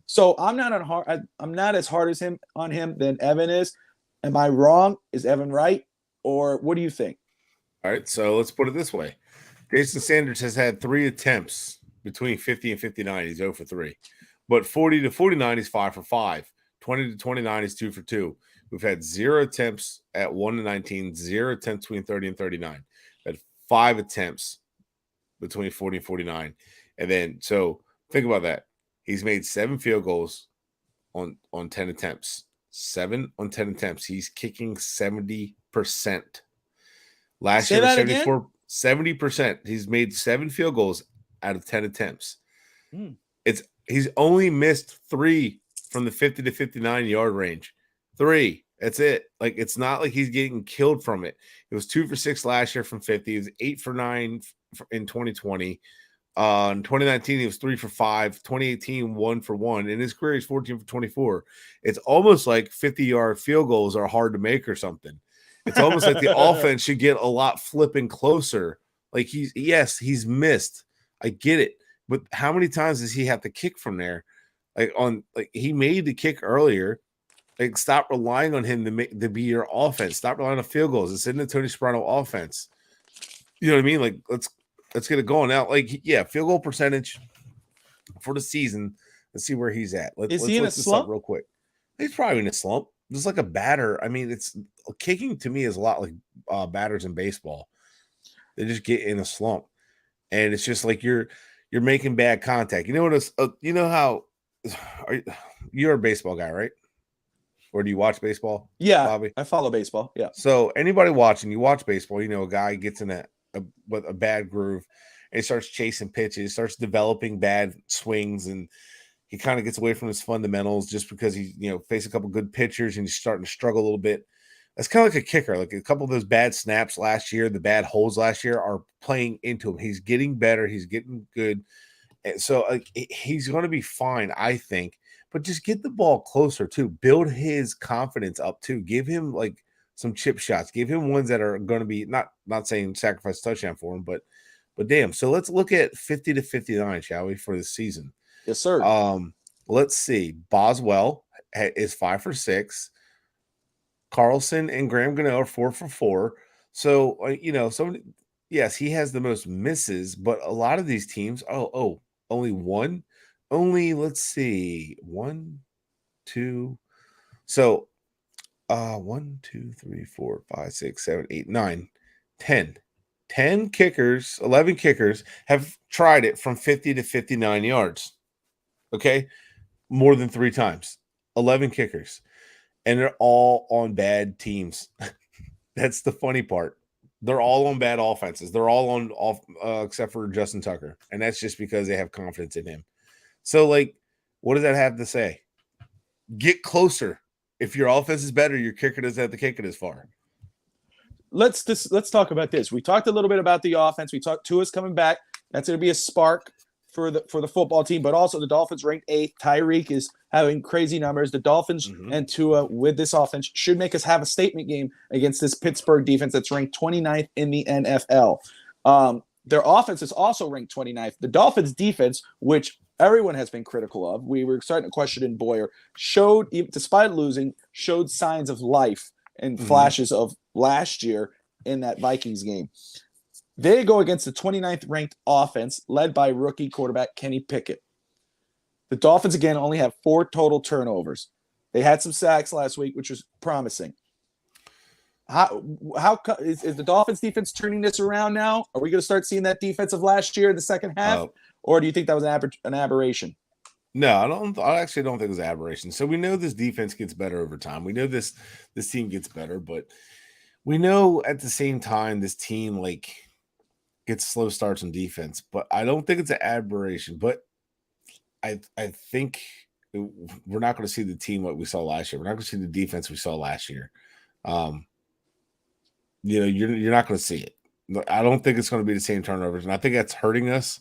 S1: So I'm not as hard as him on him than Evan is. Am I wrong? Is Evan right? Or what do you think?
S2: All right, so let's put it this way. Jason Sanders has had 3 attempts between 50 and 59. He's 0 for 3. But 40 to 49, he's 5 for 5. 20 to 29, he's 2 for 2. We've had 0 attempts at 1 to 19, 0 attempts between 30 and 39. We've had 5 attempts between 40 and 49. And then, so think about that. He's made 7 field goals on 10 attempts. 7 on 10 attempts. He's kicking 70%. Last year was 74, 70%. He's made 7 field goals out of 10 attempts. He's only missed 3 from the 50 to 59 yard range. 3. That's it. Like, it's not like he's getting killed from it. It was 2 for 6 last year from 50. He was 8 for 9 in 2020. In 2019, he was 3 for 5. 2018, 1 for 1. In his career, he's 14 for 24. It's almost like 50-yard field goals are hard to make or something. It's almost like the offense should get a lot flipping closer. Like, he's missed. I get it. But how many times does he have to kick from there? He made the kick earlier. Like, stop relying on him to be your offense. Stop relying on field goals. It's in the Tony Soprano offense. You know what I mean? Like, let's get it going now. Like, yeah, field goal percentage for the season. Let's see where he's at.
S1: Is he in a slump?
S2: Real quick. He's probably in a slump. Just like a batter. I mean, it's kicking to me is a lot like batters in baseball. They just get in a slump, and it's just like you're making bad contact. You know what? You know how you're a baseball guy, right? Or do you watch baseball?
S1: Yeah,
S2: Bobby?
S1: I follow baseball. Yeah.
S2: So anybody watching, you watch baseball, a guy gets in a bad groove and he starts chasing pitches, starts developing bad swings, and he kind of gets away from his fundamentals just because he, faced a couple good pitchers and he's starting to struggle a little bit. That's kind of like a kicker. Like, a couple of those bad snaps last year, the bad holds last year are playing into him. He's getting better. He's getting good. And so he's going to be fine, I think. But just get the ball closer too. Build his confidence up too. Give him like some chip shots. Give him ones that are going to be not saying sacrifice touchdown for him, but damn. So let's look at 50 to 59, shall we, for the season?
S1: Yes, sir.
S2: Let's see. Boswell is 5 for 6. Carlson and Graham Gano are 4 for 4. So yes, he has the most misses, but a lot of these teams, only one. Only, let's see, 1, 2. So 1, 2, 3, 4, 5, 6, 7, 8, 9, 10. 11 kickers have tried it from 50 to 59 yards. Okay? More than 3 times. 11 kickers. And they're all on bad teams. That's the funny part. They're all on bad offenses. They're all on off except for Justin Tucker. And that's just because they have confidence in him. So, like, what does that have to say? Get closer. If your offense is better, your kicker doesn't have to kick it as far.
S1: Let's talk about this. We talked a little bit about the offense. We talked Tua's coming back. That's going to be a spark for the football team, but also the Dolphins ranked 8th. Tyreek is having crazy numbers. The Dolphins and Tua with this offense should make us have a statement game against this Pittsburgh defense that's ranked 29th in the NFL. Their offense is also ranked 29th. The Dolphins defense, which everyone has been critical of, we were starting to question in Boyer, despite losing, showed signs of life and flashes of last year in that Vikings game. They go against the 29th ranked offense led by rookie quarterback Kenny Pickett. The Dolphins, again, only have 4 total turnovers. They had some sacks last week, which was promising. How is the Dolphins defense turning this around now? Are we going to start seeing that defense of last year in the second half? Or do you think that was an aberration?
S2: No, I actually don't think it was an aberration. So we know this defense gets better over time. We know this team gets better, but we know at the same time this team gets slow starts on defense. But I don't think it's an aberration. But I think we're not going to see the team like we saw last year. We're not going to see the defense we saw last year. You're not going to see it. I don't think it's going to be the same turnovers, and I think that's hurting us.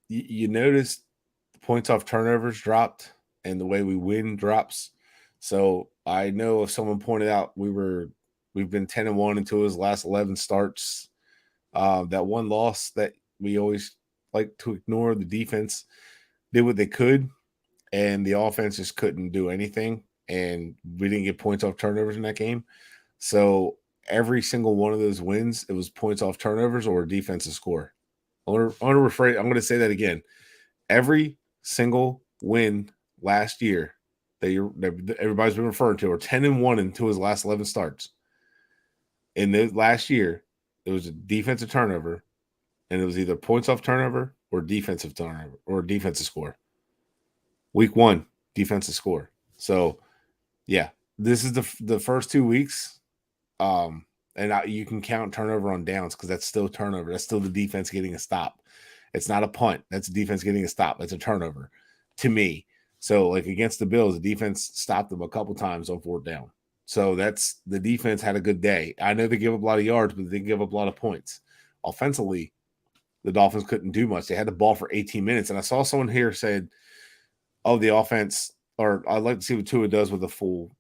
S2: You notice points off turnovers dropped, and the way we win drops. So I know if someone pointed out we've been 10-1 into his last 11 starts. That one loss that we always like to ignore, the defense did what they could, and the offense just couldn't do anything, and we didn't get points off turnovers in that game. So every single one of those wins, it was points off turnovers or a defensive score. I'm going to say that again. Every single win last year that everybody's been referring to are 10-1 into his last 11 starts. In the last year, it was a defensive turnover, and it was either points off turnover or defensive turnover or defensive score. Week 1, defensive score. So, yeah, this is the first 2 weeks. You can count turnover on downs because that's still turnover. That's still the defense getting a stop. It's not a punt. That's the defense getting a stop. That's a turnover to me. So, like against the Bills, the defense stopped them a couple times on 4th down. So that's the defense had a good day. I know they give up a lot of yards, but they give up a lot of points. Offensively, the Dolphins couldn't do much. They had the ball for 18 minutes. And I saw someone here said, the offense, or I'd like to see what Tua does with a full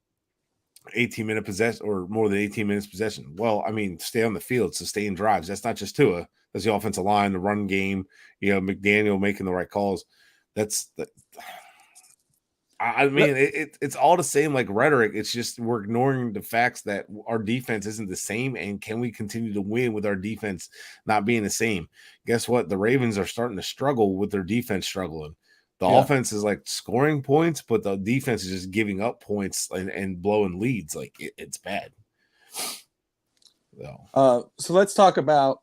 S2: 18-minute possession or more than 18 minutes possession. Well, I mean, stay on the field, sustain drives. That's not just Tua. That's the offensive line, the run game, McDaniel making the right calls. It's all the same like rhetoric. It's just we're ignoring the facts that our defense isn't the same, and can we continue to win with our defense not being the same? Guess what? The Ravens are starting to struggle with their defense struggling. The offense is like scoring points, but the defense is just giving up points and blowing leads. Like it's bad.
S1: So let's talk about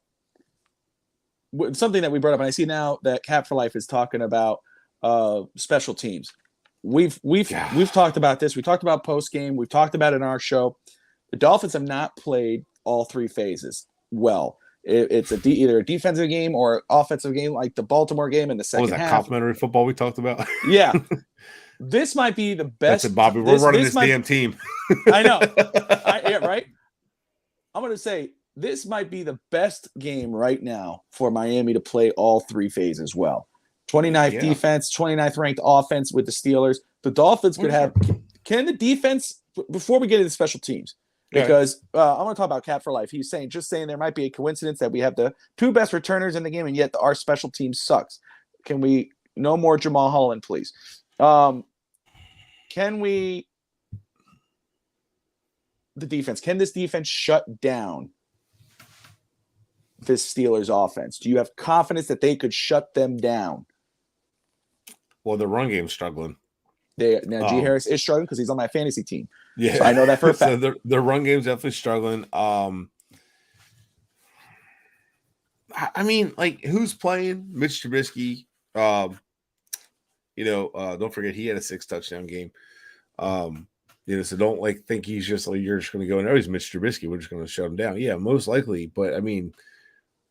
S1: something that we brought up. And I see now that Cap for Life is talking about special teams. We've talked about this. We talked about post game. We've talked about it in our show. The Dolphins have not played all 3 phases well. It's either a defensive game or offensive game, like the Baltimore game in the second half.
S2: What was that, complimentary football we talked about?
S1: Yeah. This might be the best.
S2: That's it, Bobby. We're running this damn team.
S1: I know. Right? I'm going to say this might be the best game right now for Miami to play all 3 phases well. 29th defense, 29th ranked offense with the Steelers. The Dolphins could have – can the defense – before we get into special teams – because I want to talk about Cap for Life. He's saying there might be a coincidence that we have the 2 best returners in the game, and yet our special team sucks. Can we no more Jamal Holland, please? The defense? Can this defense shut down this Steelers offense? Do you have confidence that they could shut them down?
S2: Well, the run game's struggling.
S1: G. Harris is struggling because he's on my fantasy team.
S2: Yeah,
S1: so I know that for a fact.
S2: So their run game's definitely struggling. I mean, like, who's playing? Mitch Trubisky. Don't forget he had a 6 touchdown game. So don't think he's just you're just going to go and he's Mitch Trubisky. We're just going to shut him down. Yeah, most likely. But I mean,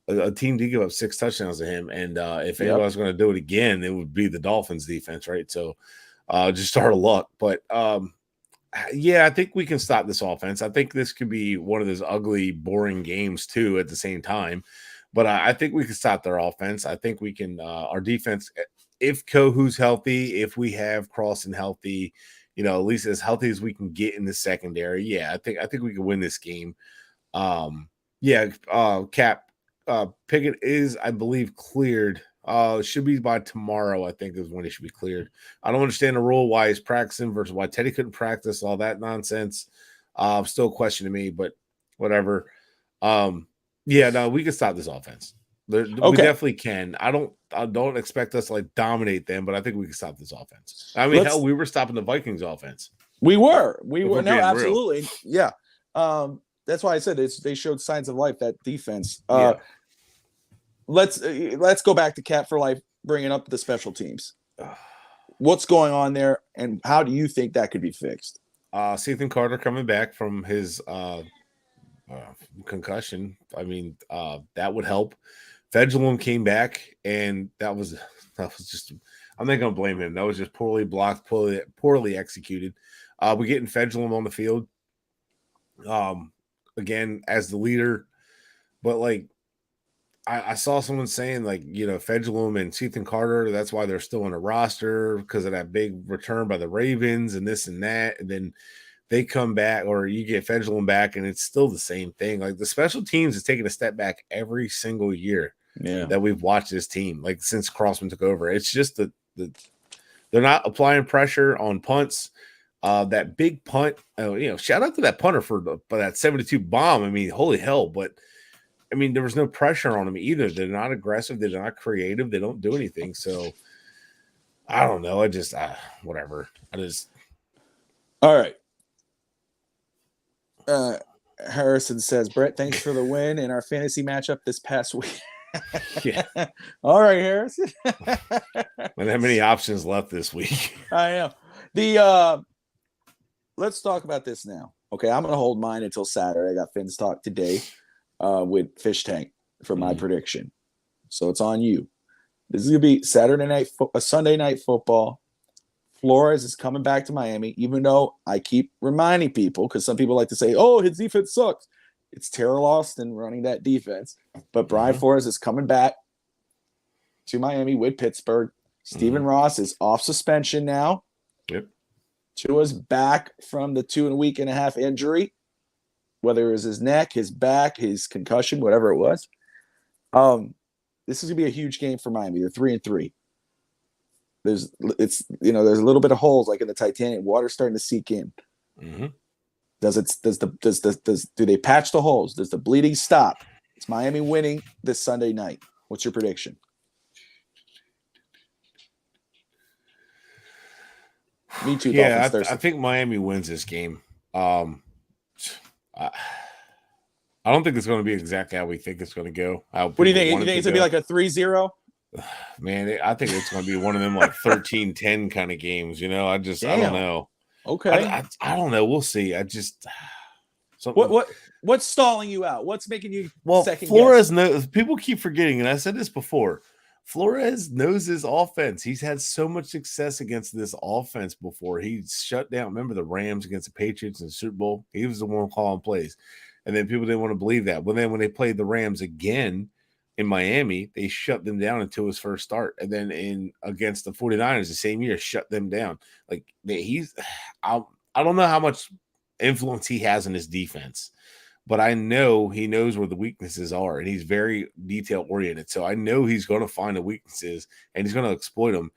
S2: a team did give up 6 touchdowns to him, and if anybody's going to do it again, it would be the Dolphins defense, right? So just start of luck. But yeah, I think we can stop this offense. I think this could be one of those ugly, boring games too at the same time. But I think we can stop their offense. I think we can. Our defense, if Kohu's healthy, if we have Crossan healthy, at least as healthy as we can get in the secondary. Yeah, I think we can win this game. Cap Pickett is, I believe, cleared. Should be by tomorrow, I think, is when he should be cleared. I don't understand the rule why he's practicing versus why Teddy couldn't practice, all that nonsense. Still a question to me, but whatever. We can stop this offense. We definitely can. I don't expect us to dominate them, but I think we can stop this offense. I mean, hell, we were stopping the Vikings offense.
S1: We were. No, absolutely. Real. Yeah. That's why I said they showed signs of life, that defense. Let's go back to Cap for Life, bringing up the special teams. What's going on there, and how do you think that could be fixed?
S2: Ethan Carter coming back from his concussion. I mean, that would help. Fedulum came back, and that was just. I'm not going to blame him. That was just poorly blocked, poorly executed. We're getting Fedulum on the field. Again, as the leader, but I saw someone saying Fedulum and Ethan Carter, that's why they're still on the roster because of that big return by the Ravens and this and that. And then they come back, or you get Fedulum back, and it's still the same thing. The special teams is taking a step back every single year that we've watched this team, since Crossman took over. It's just that they're not applying pressure on punts. That big punt, shout out to that punter for that 72 bomb. I mean, holy hell, but I mean, there was no pressure on them either. They're not aggressive. They're not creative. They don't do anything. So I don't know. I just, whatever.
S1: All right. Harrison says, Bret, thanks for the win in our fantasy matchup this past week.
S2: Yeah.
S1: All right, Harrison.
S2: Not that many options left this week.
S1: I know. Let's talk about this now. Okay, I'm going to hold mine until Saturday. I got FinsTalk today with Fish Tank for my prediction. So it's on you. This is going to be Sunday night football. Flores is coming back to Miami, even though I keep reminding people, because some people like to say, oh, his defense sucks. It's Terrell Austin running that defense. But Brian Flores is coming back to Miami with Pittsburgh. Stephen Ross is off suspension now.
S2: Yep.
S1: Tua's back from the 2.5 week injury, whether it was his neck, his back, his concussion, whatever it was. This is gonna be a huge game for Miami. They're 3-3. There's a little bit of holes like in the Titanic. Water's starting to seep in.
S2: Mm-hmm.
S1: Do they patch the holes? Does the bleeding stop? It's Miami winning this Sunday night. What's your prediction? Me too.
S2: Yeah, I think Miami wins this game. I don't think it's going to be exactly how we think it's going to go.
S1: What do you think? You think it's going to be like a 3-0?
S2: Man, I think it's going to be one of them 13-10 kind of games. I don't know.
S1: Okay.
S2: I don't know. We'll see.
S1: What's stalling you out? What's making you second
S2: Flores knows. People keep forgetting, and I said this before. Flores knows his offense. He's had so much success against this offense before. He shut down. Remember the Rams against the Patriots in the Super Bowl? He was the one calling plays. And then people didn't want to believe that. But then when they played the Rams again in Miami, they shut them down until his first start. And then against the 49ers the same year, shut them down. I don't know how much influence he has in his defense. But I know he knows where the weaknesses are, and he's very detail-oriented. So I know he's going to find the weaknesses, and he's going to exploit them.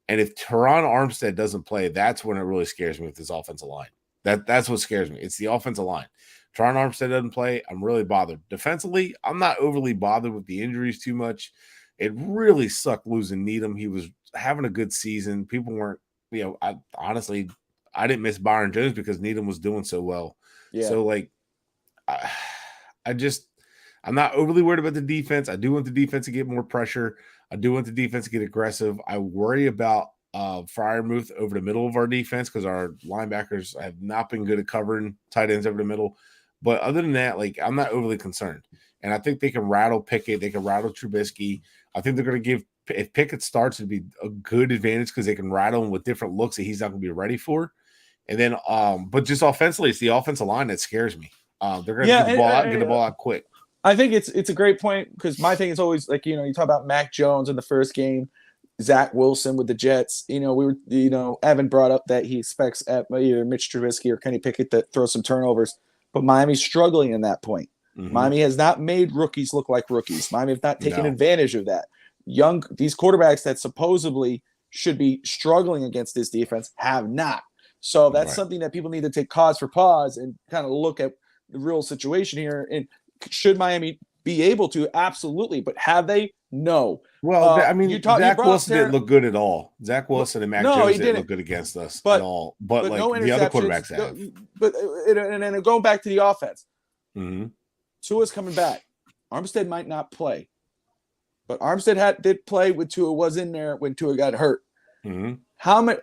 S2: And if Teron Armstead doesn't play, that's when it really scares me with this offensive line. That's what scares me. It's the offensive line. Teron Armstead doesn't play, I'm really bothered. Defensively, I'm not overly bothered with the injuries too much. It really sucked losing Needham. He was having a good season. People weren't, I didn't miss Byron Jones because Needham was doing so well.
S1: Yeah.
S2: So, I'm not overly worried about the defense. I do want the defense to get more pressure. I do want the defense to get aggressive. I worry about Freiermuth over the middle of our defense because our linebackers have not been good at covering tight ends over the middle. But other than that, like, I'm not overly concerned. And I think they can rattle Pickett. They can rattle Trubisky. I think they're going to give – if Pickett starts, it'd be a good advantage because they can rattle him with different looks that he's not going to be ready for. And then but just offensively, it's the offensive line that scares me. They're going to get the ball out and get the ball out quick.
S1: I think it's a great point because my thing is always like, you talk about Mac Jones in the first game, Zach Wilson with the Jets. Evan brought up that he expects either Mitch Trubisky or Kenny Pickett to throw some turnovers, but Miami's struggling in that point. Mm-hmm. Miami has not made rookies look like rookies. Miami have not taken advantage of that. These quarterbacks that supposedly should be struggling against this defense have not. So that's something that people need to take cause for pause and kind of look at the real situation here. And should Miami be able to? Absolutely. But have they? No.
S2: Well, Zach Wilson didn't look good at all. Zach Wilson and Mac Jones didn't look good against us at all. But like no, the other quarterbacks have.
S1: And then going back to the offense.
S2: Mm-hmm.
S1: Tua's coming back. Armstead might not play. But Armstead did play when Tua was in there when Tua got hurt.
S2: Mm-hmm.
S1: How much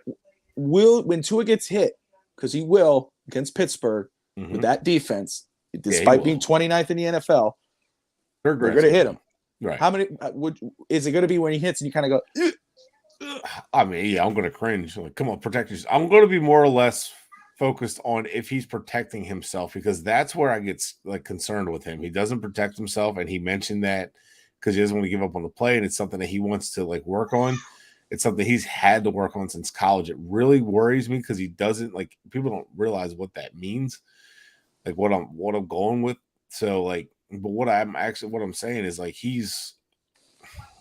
S1: when Tua gets hit, because he will against Pittsburgh with that defense, despite being 29th in the NFL, they're going to hit him.
S2: Right.
S1: How many is it going to be when he hits and you kind of go?
S2: I'm going to cringe. Like, come on, protect yourself. I'm going to be more or less focused on if he's protecting himself because that's where I get like concerned with him. He doesn't protect himself, and he mentioned that because he doesn't want to give up on the play, and it's something that he wants to like work on. It's something he's had to work on since college. It really worries me because he doesn't like people don't realize what that means, like what I'm going with. So like, but what I'm saying is like he just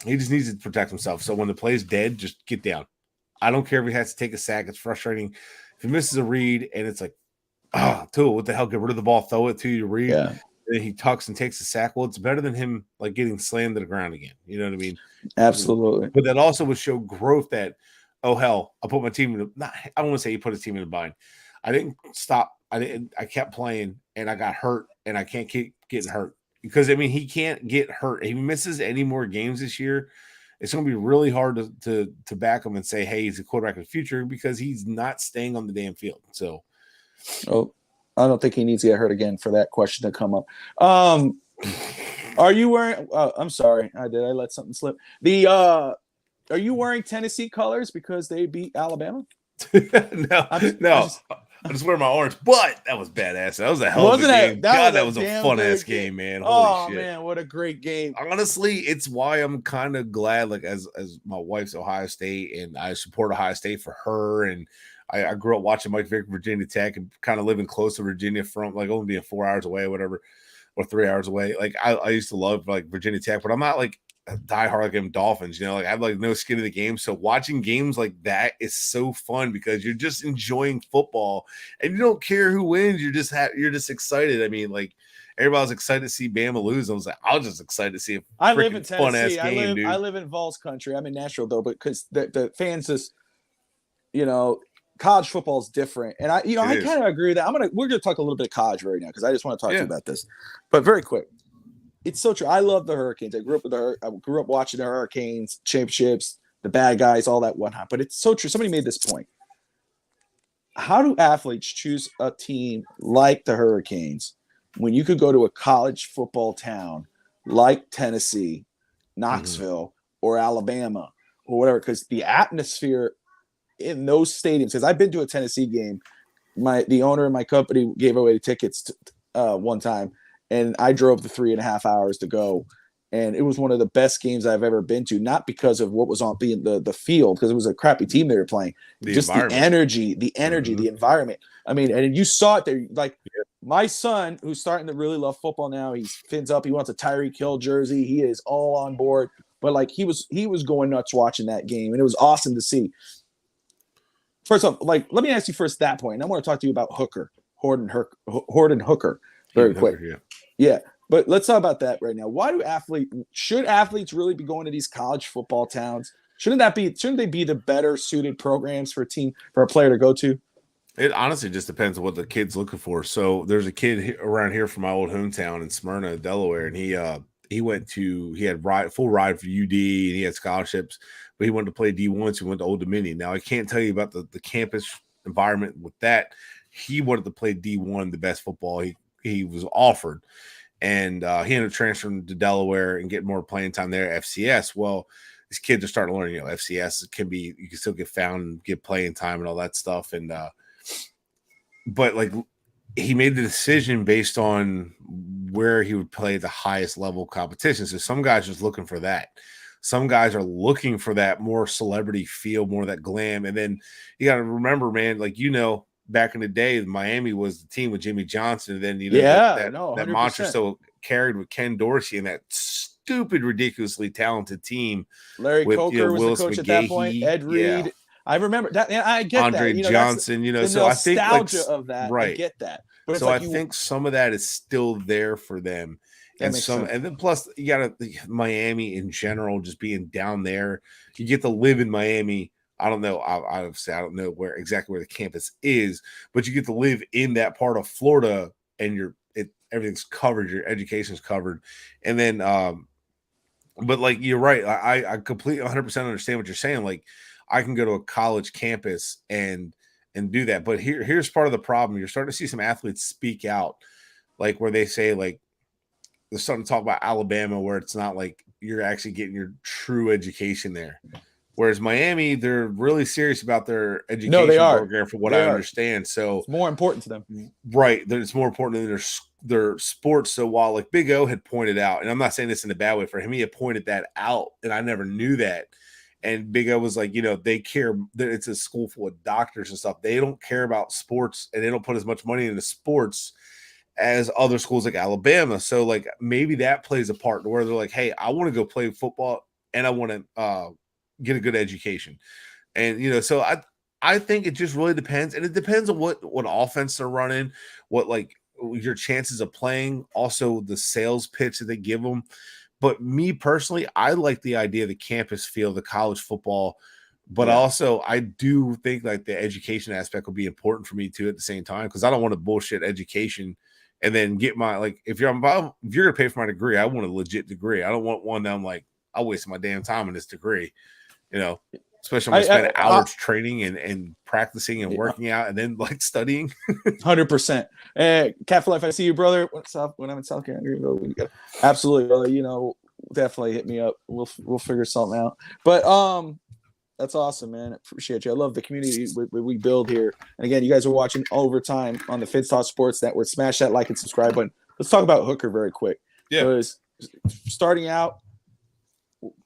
S2: needs to protect himself. So when the play's dead, just get down. I don't care if he has to take a sack. It's frustrating. If he misses a read and it's like, Tua, what the hell? Get rid of the ball, throw it to you to read.
S1: Yeah.
S2: And he tucks and takes a sack. Well, it's better than him like getting slammed to the ground again. You know what I mean?
S1: Absolutely.
S2: But that also would show growth that, oh hell, I put my team in I don't want to say he put his team in a bind. I didn't stop. I kept playing and I got hurt and I can't keep getting hurt. Because he can't get hurt. If he misses any more games this year, it's going to be really hard to back him and say, hey, he's a quarterback of the future because he's not staying on the damn field. So,
S1: I don't think he needs to get hurt again for that question to come up. Are you wearing? I'm sorry, I let something slip. Are you wearing Tennessee colors because they beat Alabama?
S2: No. I just wear my orange, but that was badass. That was a hell of a game. That was a fun-ass game, man. Holy shit.
S1: Man, what a great game.
S2: Honestly, it's why I'm kind of glad, like, as my wife's Ohio State, and I support Ohio State for her, and I grew up watching Mike Vick, Virginia Tech, and kind of living close to Virginia from, like, only being 4 hours away or whatever, or 3 hours away. Like, I used to love, like, Virginia Tech, but I'm not, like, diehard like them Dolphins, like I have like no skin in the game. So watching games like that is so fun because you're just enjoying football and you don't care who wins. You're just excited. I mean, like everybody's excited to see Bama lose. I was just excited to see a
S1: I live in Tennessee.
S2: Fun-ass game, dude.
S1: I live in Vols country. I'm in Nashville though, but because the fans just, college football is different. And I kind of agree with that. We're gonna talk a little bit of college right now because I just want to talk to you about this. But very quick. It's so true. I love the Hurricanes. I grew up watching the Hurricanes, championships, the bad guys, all that whatnot. But it's so true. Somebody made this point. How do athletes choose a team like the Hurricanes when you could go to a college football town like Tennessee, Knoxville, or Alabama, or whatever? Because the atmosphere in those stadiums. Because I've been to a Tennessee game. The owner of my company gave away tickets one time. And I drove the 3.5 hours to go. And it was one of the best games I've ever been to, not because of what was on the field, because it was a crappy team they were playing. Just the energy, the environment. I mean, and you saw it there. Like my son, who's starting to really love football now, he's fins up. He wants a Tyreek Hill jersey. He is all on board. But like he was going nuts watching that game, and it was awesome to see. First off, like let me ask you first that point. And I want to talk to you about Horton Hooker. Very quick. Yeah, but let's talk about that right now. Why should athletes really be going to these college football towns? Shouldn't they be the better suited programs for a player to go to?
S2: It honestly just depends on what the kid's looking for. So there's a kid around here from my old hometown in Smyrna, Delaware, and he had full ride for UD and he had scholarships, but he wanted to play D1, so he went to Old Dominion. Now I can't tell you about the campus environment with that. He wanted to play D1, the best football he was offered. And he ended up transferring to Delaware and getting more playing time there at FCS. Well, these kids are starting to learn, FCS you can still get found and get playing time and all that stuff. And but like he made the decision based on where he would play the highest level competition. So some guys are just looking for that. Some guys are looking for that more celebrity feel, more of that glam. And then you got to remember, man, back in the day, Miami was the team with Jimmy Johnson. And then, that monster still carried with Ken Dorsey and that stupid, ridiculously talented team.
S1: Larry Coker was the coach at that point. Ed Reed. Yeah. I remember that. Yeah, I get
S2: Andre
S1: that.
S2: Johnson,
S1: so I think nostalgia of that. Right. I get that.
S2: But so I think some of that is still there for them. And then plus you got Miami in general, just being down there. You get to live in Miami. I don't know. Obviously, I don't know exactly where the campus is, but you get to live in that part of Florida, and everything's covered. Your education's covered, and then, but you're right. I completely 100% understand what you're saying. Like, I can go to a college campus and do that, but here's part of the problem. You're starting to see some athletes speak out, where they say they're starting to talk about Alabama, where it's not like you're actually getting your true education there. Whereas Miami, they're really serious about their education program, from what I understand. So
S1: it's more important to them,
S2: right? It's more important than their sports. So while Big O had pointed out, and I'm not saying this in a bad way for him, he had pointed that out, and I never knew that. And Big O was like, they care. It's a school full of doctors and stuff. They don't care about sports, and they don't put as much money into sports as other schools like Alabama. So maybe that plays a part where they're like, hey, I want to go play football, and I want to get a good education. And so I think it just really depends, and it depends on what offense they're running, what your chances of playing, also the sales pitch that they give them. But me personally, I like the idea of the campus feel, the college football, but also I do think the education aspect will be important for me too at the same time, because I don't want to bullshit education and then get my if you're gonna pay for my degree, I want a legit degree. I don't want one that I'm I wasted my damn time on this degree. Especially when I spend hours training and practicing and working out and then studying.
S1: 100%. Cat for Life, I see you, brother. What's up? When I'm in South Carolina, absolutely, brother. Definitely hit me up. We'll figure something out. But that's awesome, man. Appreciate you. I love the community we build here. And again, you guys are watching Overtime on the FinsTalk Sports Network. Smash that like and subscribe button. Let's talk about Hooker very quick. Yeah. Because starting out,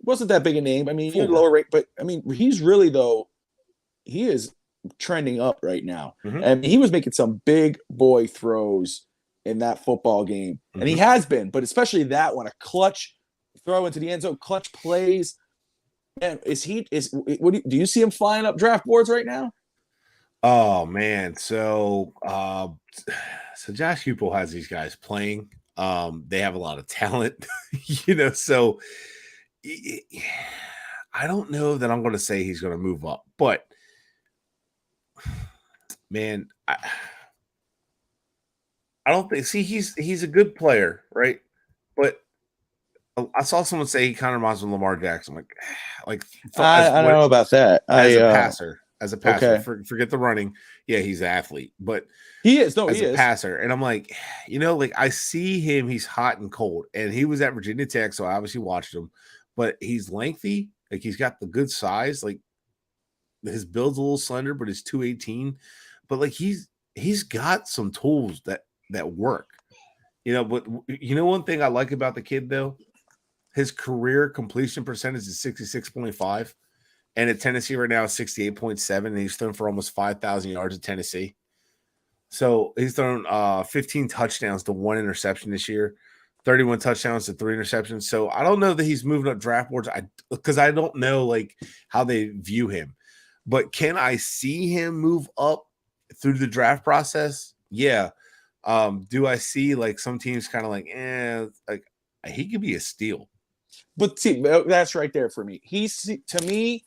S1: wasn't that big a name. I mean, you're lower rate, but I mean, he's really he is trending up right now. Mm-hmm. And he was making some big boy throws in that football game, and he has been, but especially that one, a clutch throw into the end zone, clutch plays. Man, do you see him flying up draft boards right now?
S2: Oh man, so Josh Heupel has these guys playing. They have a lot of talent, so. I don't know that I'm going to say he's going to move up, but man, I don't think. See, he's a good player, right? But I saw someone say he kind of reminds me of Lamar Jackson. I don't know about that. As a passer, okay. Forget the running. Yeah, he's an athlete, but
S1: he is. No, he is
S2: a passer, and I'm I see him. He's hot and cold, and he was at Virginia Tech, so I obviously watched him. But he's lengthy, he's got the good size, his build's a little slender, but he's 218. But he's got some tools that work. But one thing I like about the kid though, his career completion percentage is 66.5, and at Tennessee right now is 68.7, and he's thrown for almost 5,000 yards at Tennessee. So he's thrown 15 touchdowns to 1 interception this year. 31 touchdowns to 3 interceptions. So I don't know that he's moving up draft boards because I don't know how they view him. But can I see him move up through the draft process? Yeah. Do I see some teams kind of he could be a steal.
S1: But see, that's right there for me. To me,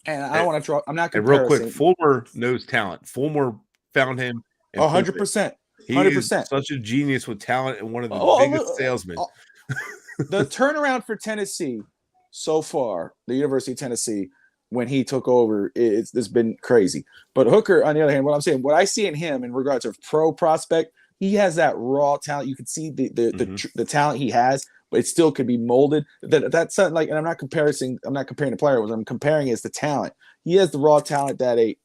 S1: and I don't want to draw. I'm not going to.
S2: Real quick, Fulmer knows talent. Fulmer found him.
S1: 100%.
S2: He
S1: 100%.
S2: is such a genius with talent and one of the biggest salesmen.
S1: The turnaround for Tennessee so far, the University of Tennessee, when he took over, it's been crazy. But Hooker, on the other hand, what I see in him in regards of pro prospect, he has that raw talent. You can see the talent he has, but it still could be molded. That's something like, and I'm not comparing the player. What I'm comparing is the talent. He has the raw talent that a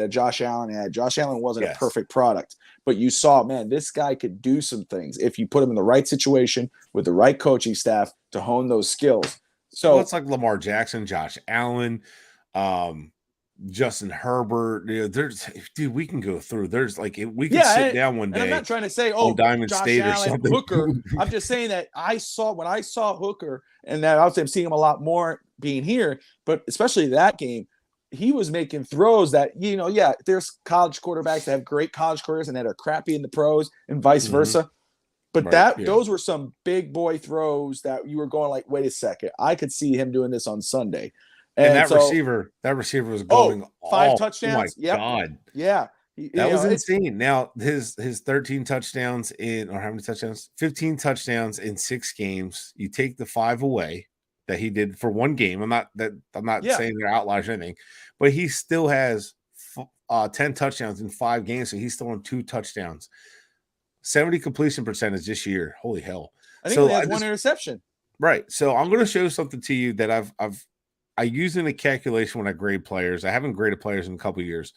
S1: Josh Allen had. Josh Allen wasn't a perfect product, but you saw, man, this guy could do some things if you put him in the right situation with the right coaching staff to hone those skills. So
S2: it's like Lamar Jackson, Josh Allen, Justin Herbert. Dude, we can go through. There's like we can sit down one day.
S1: And I'm not trying to say,
S2: Diamond
S1: Josh
S2: State
S1: Allen,
S2: or something.
S1: Hooker. I'm just saying that when I saw Hooker, and that obviously I'm seeing him a lot more being here, but especially that game, he was making throws that, there's college quarterbacks that have great college careers and that are crappy in the pros and vice versa. But those were some big boy throws that you were going like, wait a second, I could see him doing this on Sunday.
S2: And that receiver was going
S1: 5 touchdowns.
S2: Oh my God.
S1: Yeah.
S2: That was insane. Now his 13 touchdowns or how many touchdowns? 15 touchdowns in 6 games. You take the 5 away that he did for one game. I'm not saying they're outliers or anything, but he still has 10 touchdowns in 5 games, so he's still on 2 touchdowns. 70 completion percentage this year. Holy hell!
S1: I think he has 1 interception.
S2: Right. So I'm going to show something to you that I use in a calculation when I grade players. I haven't graded players in a couple of years.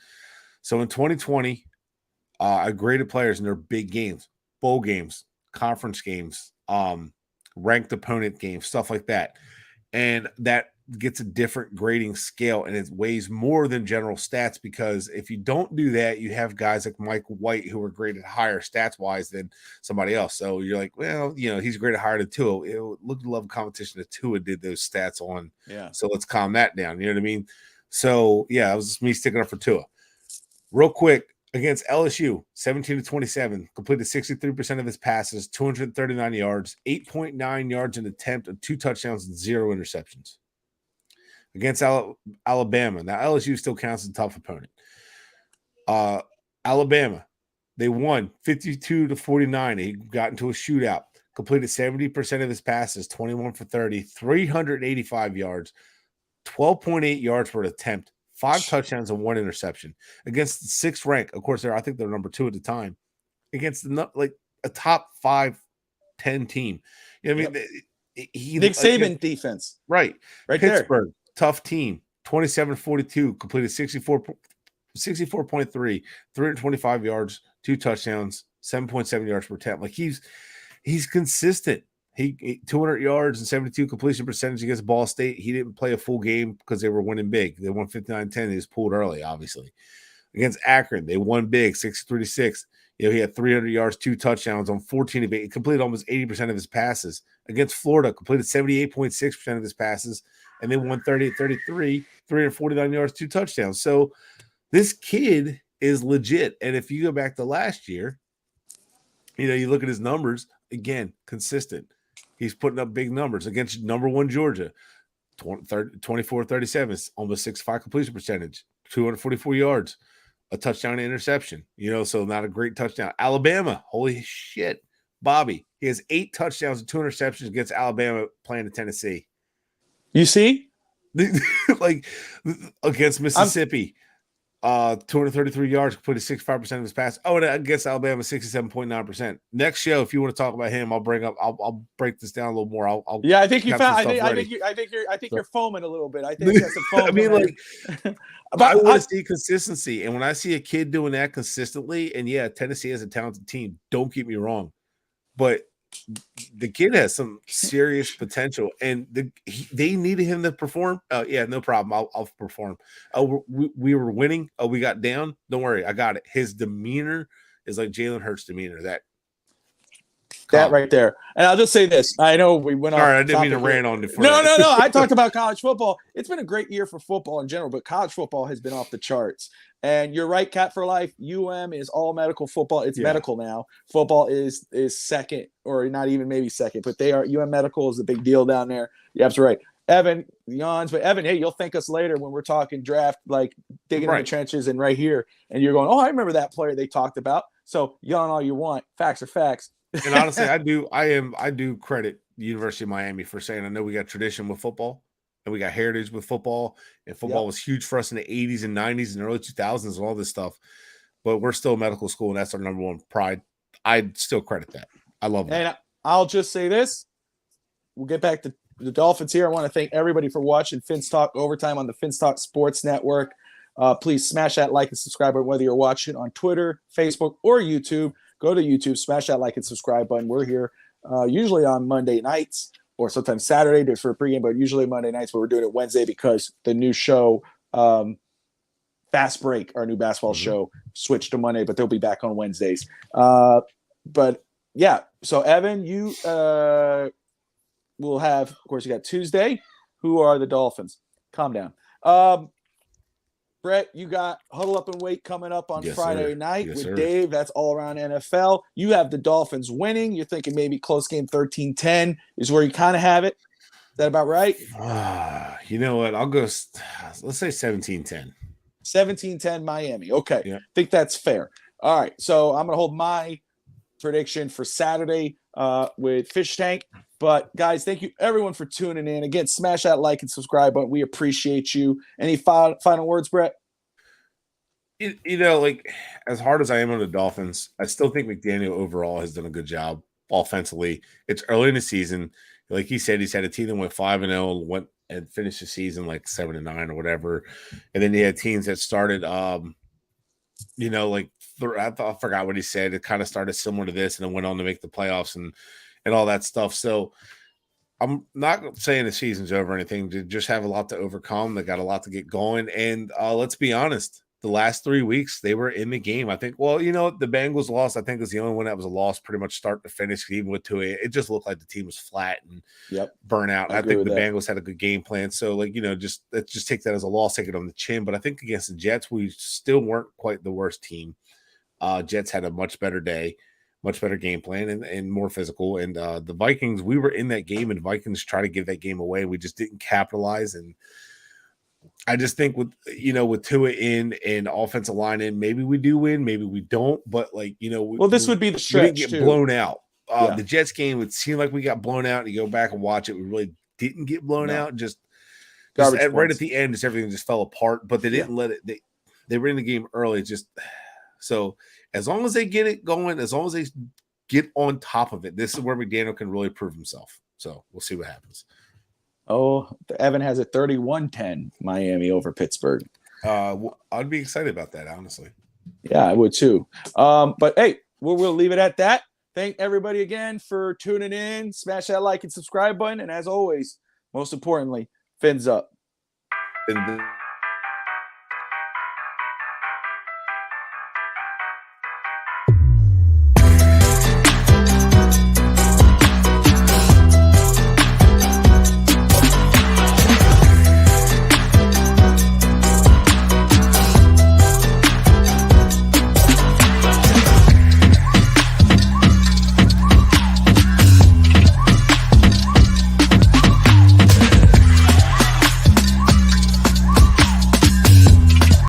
S2: So in 2020, I graded players in their big games, bowl games, conference games, ranked opponent games, stuff like that. And that gets a different grading scale, and it weighs more than general stats, because if you don't do that, you have guys like Mike White who are graded higher stats-wise than somebody else. So you're like, well, he's graded higher than Tua. It looked to love competition that Tua did those stats on.
S1: Yeah.
S2: So let's calm that down. You know what I mean? So, yeah, it was just me sticking up for Tua. Real quick, against LSU, 17-27, completed 63% of his passes, 239 yards, 8.9 yards an attempt, and 2 touchdowns and 0 interceptions. Against Alabama, now LSU still counts as a tough opponent. Alabama, they won 52-49. He got into a shootout, completed 70% of his passes, 21 for 30, 385 yards, 12.8 yards per attempt, 5 touchdowns and 1 interception against the 6th rank. Of course, I think they're number 2 at the time, against a top 5-10 team. You know what I mean?
S1: Nick Saban defense.
S2: Right
S1: Pittsburgh,
S2: there. Tough team. 27-42, completed 64.3, 325 yards, 2 touchdowns, 7.7 yards per attempt. Like he's consistent. He 200 yards and 72 completion percentage against Ball State. He didn't play a full game because they were winning big. They won 59-10. He was pulled early, obviously. Against Akron, they won big, 63-6. He had 300 yards, 2 touchdowns on 14 of 8. He completed almost 80% of his passes. Against Florida, completed 78.6% of his passes, and they won 30-33, 349 yards, 2 touchdowns. So this kid is legit. And if you go back to last year, you look at his numbers, again, consistent. He's putting up big numbers against number 1 Georgia, 24-37, almost 6.5 completion percentage, 244 yards, a touchdown and interception. So not a great touchdown. Alabama, holy shit, Bobby. He has 8 touchdowns and 2 interceptions against Alabama playing in Tennessee.
S1: You see?
S2: Like against Mississippi. 233 yards, completed 65% of his pass. Oh, and against Alabama, 67.9%. Next show, if you want to talk about him, I'll break this down a little more.
S1: I think you found. I think you're foaming a little bit. I think that's a foam.
S2: I mean, I want to see consistency, and when I see a kid doing that consistently, and Tennessee has a talented team. Don't get me wrong, but the kid has some serious potential, and they needed him to perform. No problem. I'll perform. We were winning. We got down. Don't worry, I got it. His demeanor is like Jalen Hurts' demeanor. That
S1: right there. And I'll just say this. I know we went on.
S2: All right, I didn't mean to rant on it.
S1: No. I talked about college football. It's been a great year for football in general, but college football has been off the charts. And you're right, Cat for Life. is all medical football. It's medical now. Football is second, or not even maybe second, but they are. Medical is the big deal down there. You're absolutely right. Evan yawns, but Evan, hey, you'll thank us later when we're talking draft, like digging in the trenches and right here, and you're going, oh, I remember that player they talked about. So yawn all you want. Facts are facts.
S2: And honestly, I do credit the University of Miami for saying, I know we got tradition with football and we got heritage with football, and football was huge for us in the 80s and 90s and early 2000s and all this stuff. But we're still a medical school, and that's our number one pride. I'd still credit that. I love that.
S1: And I'll just say this. We'll get back to the Dolphins here. I want to thank everybody for watching FinsTalk Overtime on the FinsTalk Sports Network. Please smash that like and subscribe button, whether you're watching on Twitter, Facebook, or YouTube. Go to YouTube, smash that like and subscribe button. We're here usually on Monday nights or sometimes Saturday just for a pregame, but usually Monday nights, but we're doing it Wednesday because the new show, Fast Break, our new basketball show, switched to Monday, but they'll be back on Wednesdays. But yeah, so Evan, you will have, of course, you got Tuesday. Who are the Dolphins? Calm down. Bret, you got Huddle Up and Wait coming up on Friday night with Dave. That's all around NFL. You have the Dolphins winning. You're thinking maybe close game 13-10 is where you kind of have it. Is that about right?
S2: You know what? I'll go, let's say 17-10.
S1: 17-10 Miami. Okay.
S2: Yeah.
S1: Think that's fair. All right. So I'm going to hold my prediction for Saturday with Fish Tank. But guys, thank you everyone for tuning in. Again, smash that like and subscribe button. We appreciate you. Any final words, Bret?
S2: You know, like as hard as I am on the Dolphins, I still think McDaniel overall has done a good job offensively. It's early in the season. Like he said, he's had a team that went 5-0, went and finished the season like 7-9 or whatever. And then he had teams that started, you know, like I forgot what he said. It kind of started similar to this and then went on to make the playoffs and all that stuff. So I'm not saying the season's over or anything. They just have a lot to overcome. They got a lot to get going. And let's be honest, the last 3 weeks, they were in the game. I think, well, you know, the Bengals lost, I think, was the only one that was a loss pretty much start to finish. Even with Tua, it just looked like the team was flat and burnt out. I think the Bengals had a good game plan. So, like, you know, let's just take that as a loss, take it on the chin. But I think against the Jets, we still weren't quite the worst team. Jets had a much better day, much better game plan and more physical. And the Vikings, we were in that game and Vikings tried to give that game away. We just didn't capitalize. And I just think with Tua in and offensive line in, maybe we do win, maybe we don't. But like, you know,
S1: this would be the stretch.
S2: We didn't get blown out. The Jets game, it seemed like we got blown out. And you go back and watch it, we really didn't get blown out. Just right at the end, just everything just fell apart. But they didn't let it. They were in the game early. Just so as long as they get it going, as long as they get on top of it, this is where McDaniel can really prove himself. So we'll see what happens.
S1: Oh, Evan has a 31-10 Miami over Pittsburgh.
S2: I'd be excited about that, honestly.
S1: Yeah, I would too. But hey, we'll leave it at that. Thank everybody again for tuning in. Smash that like and subscribe button. And as always, most importantly, fins up.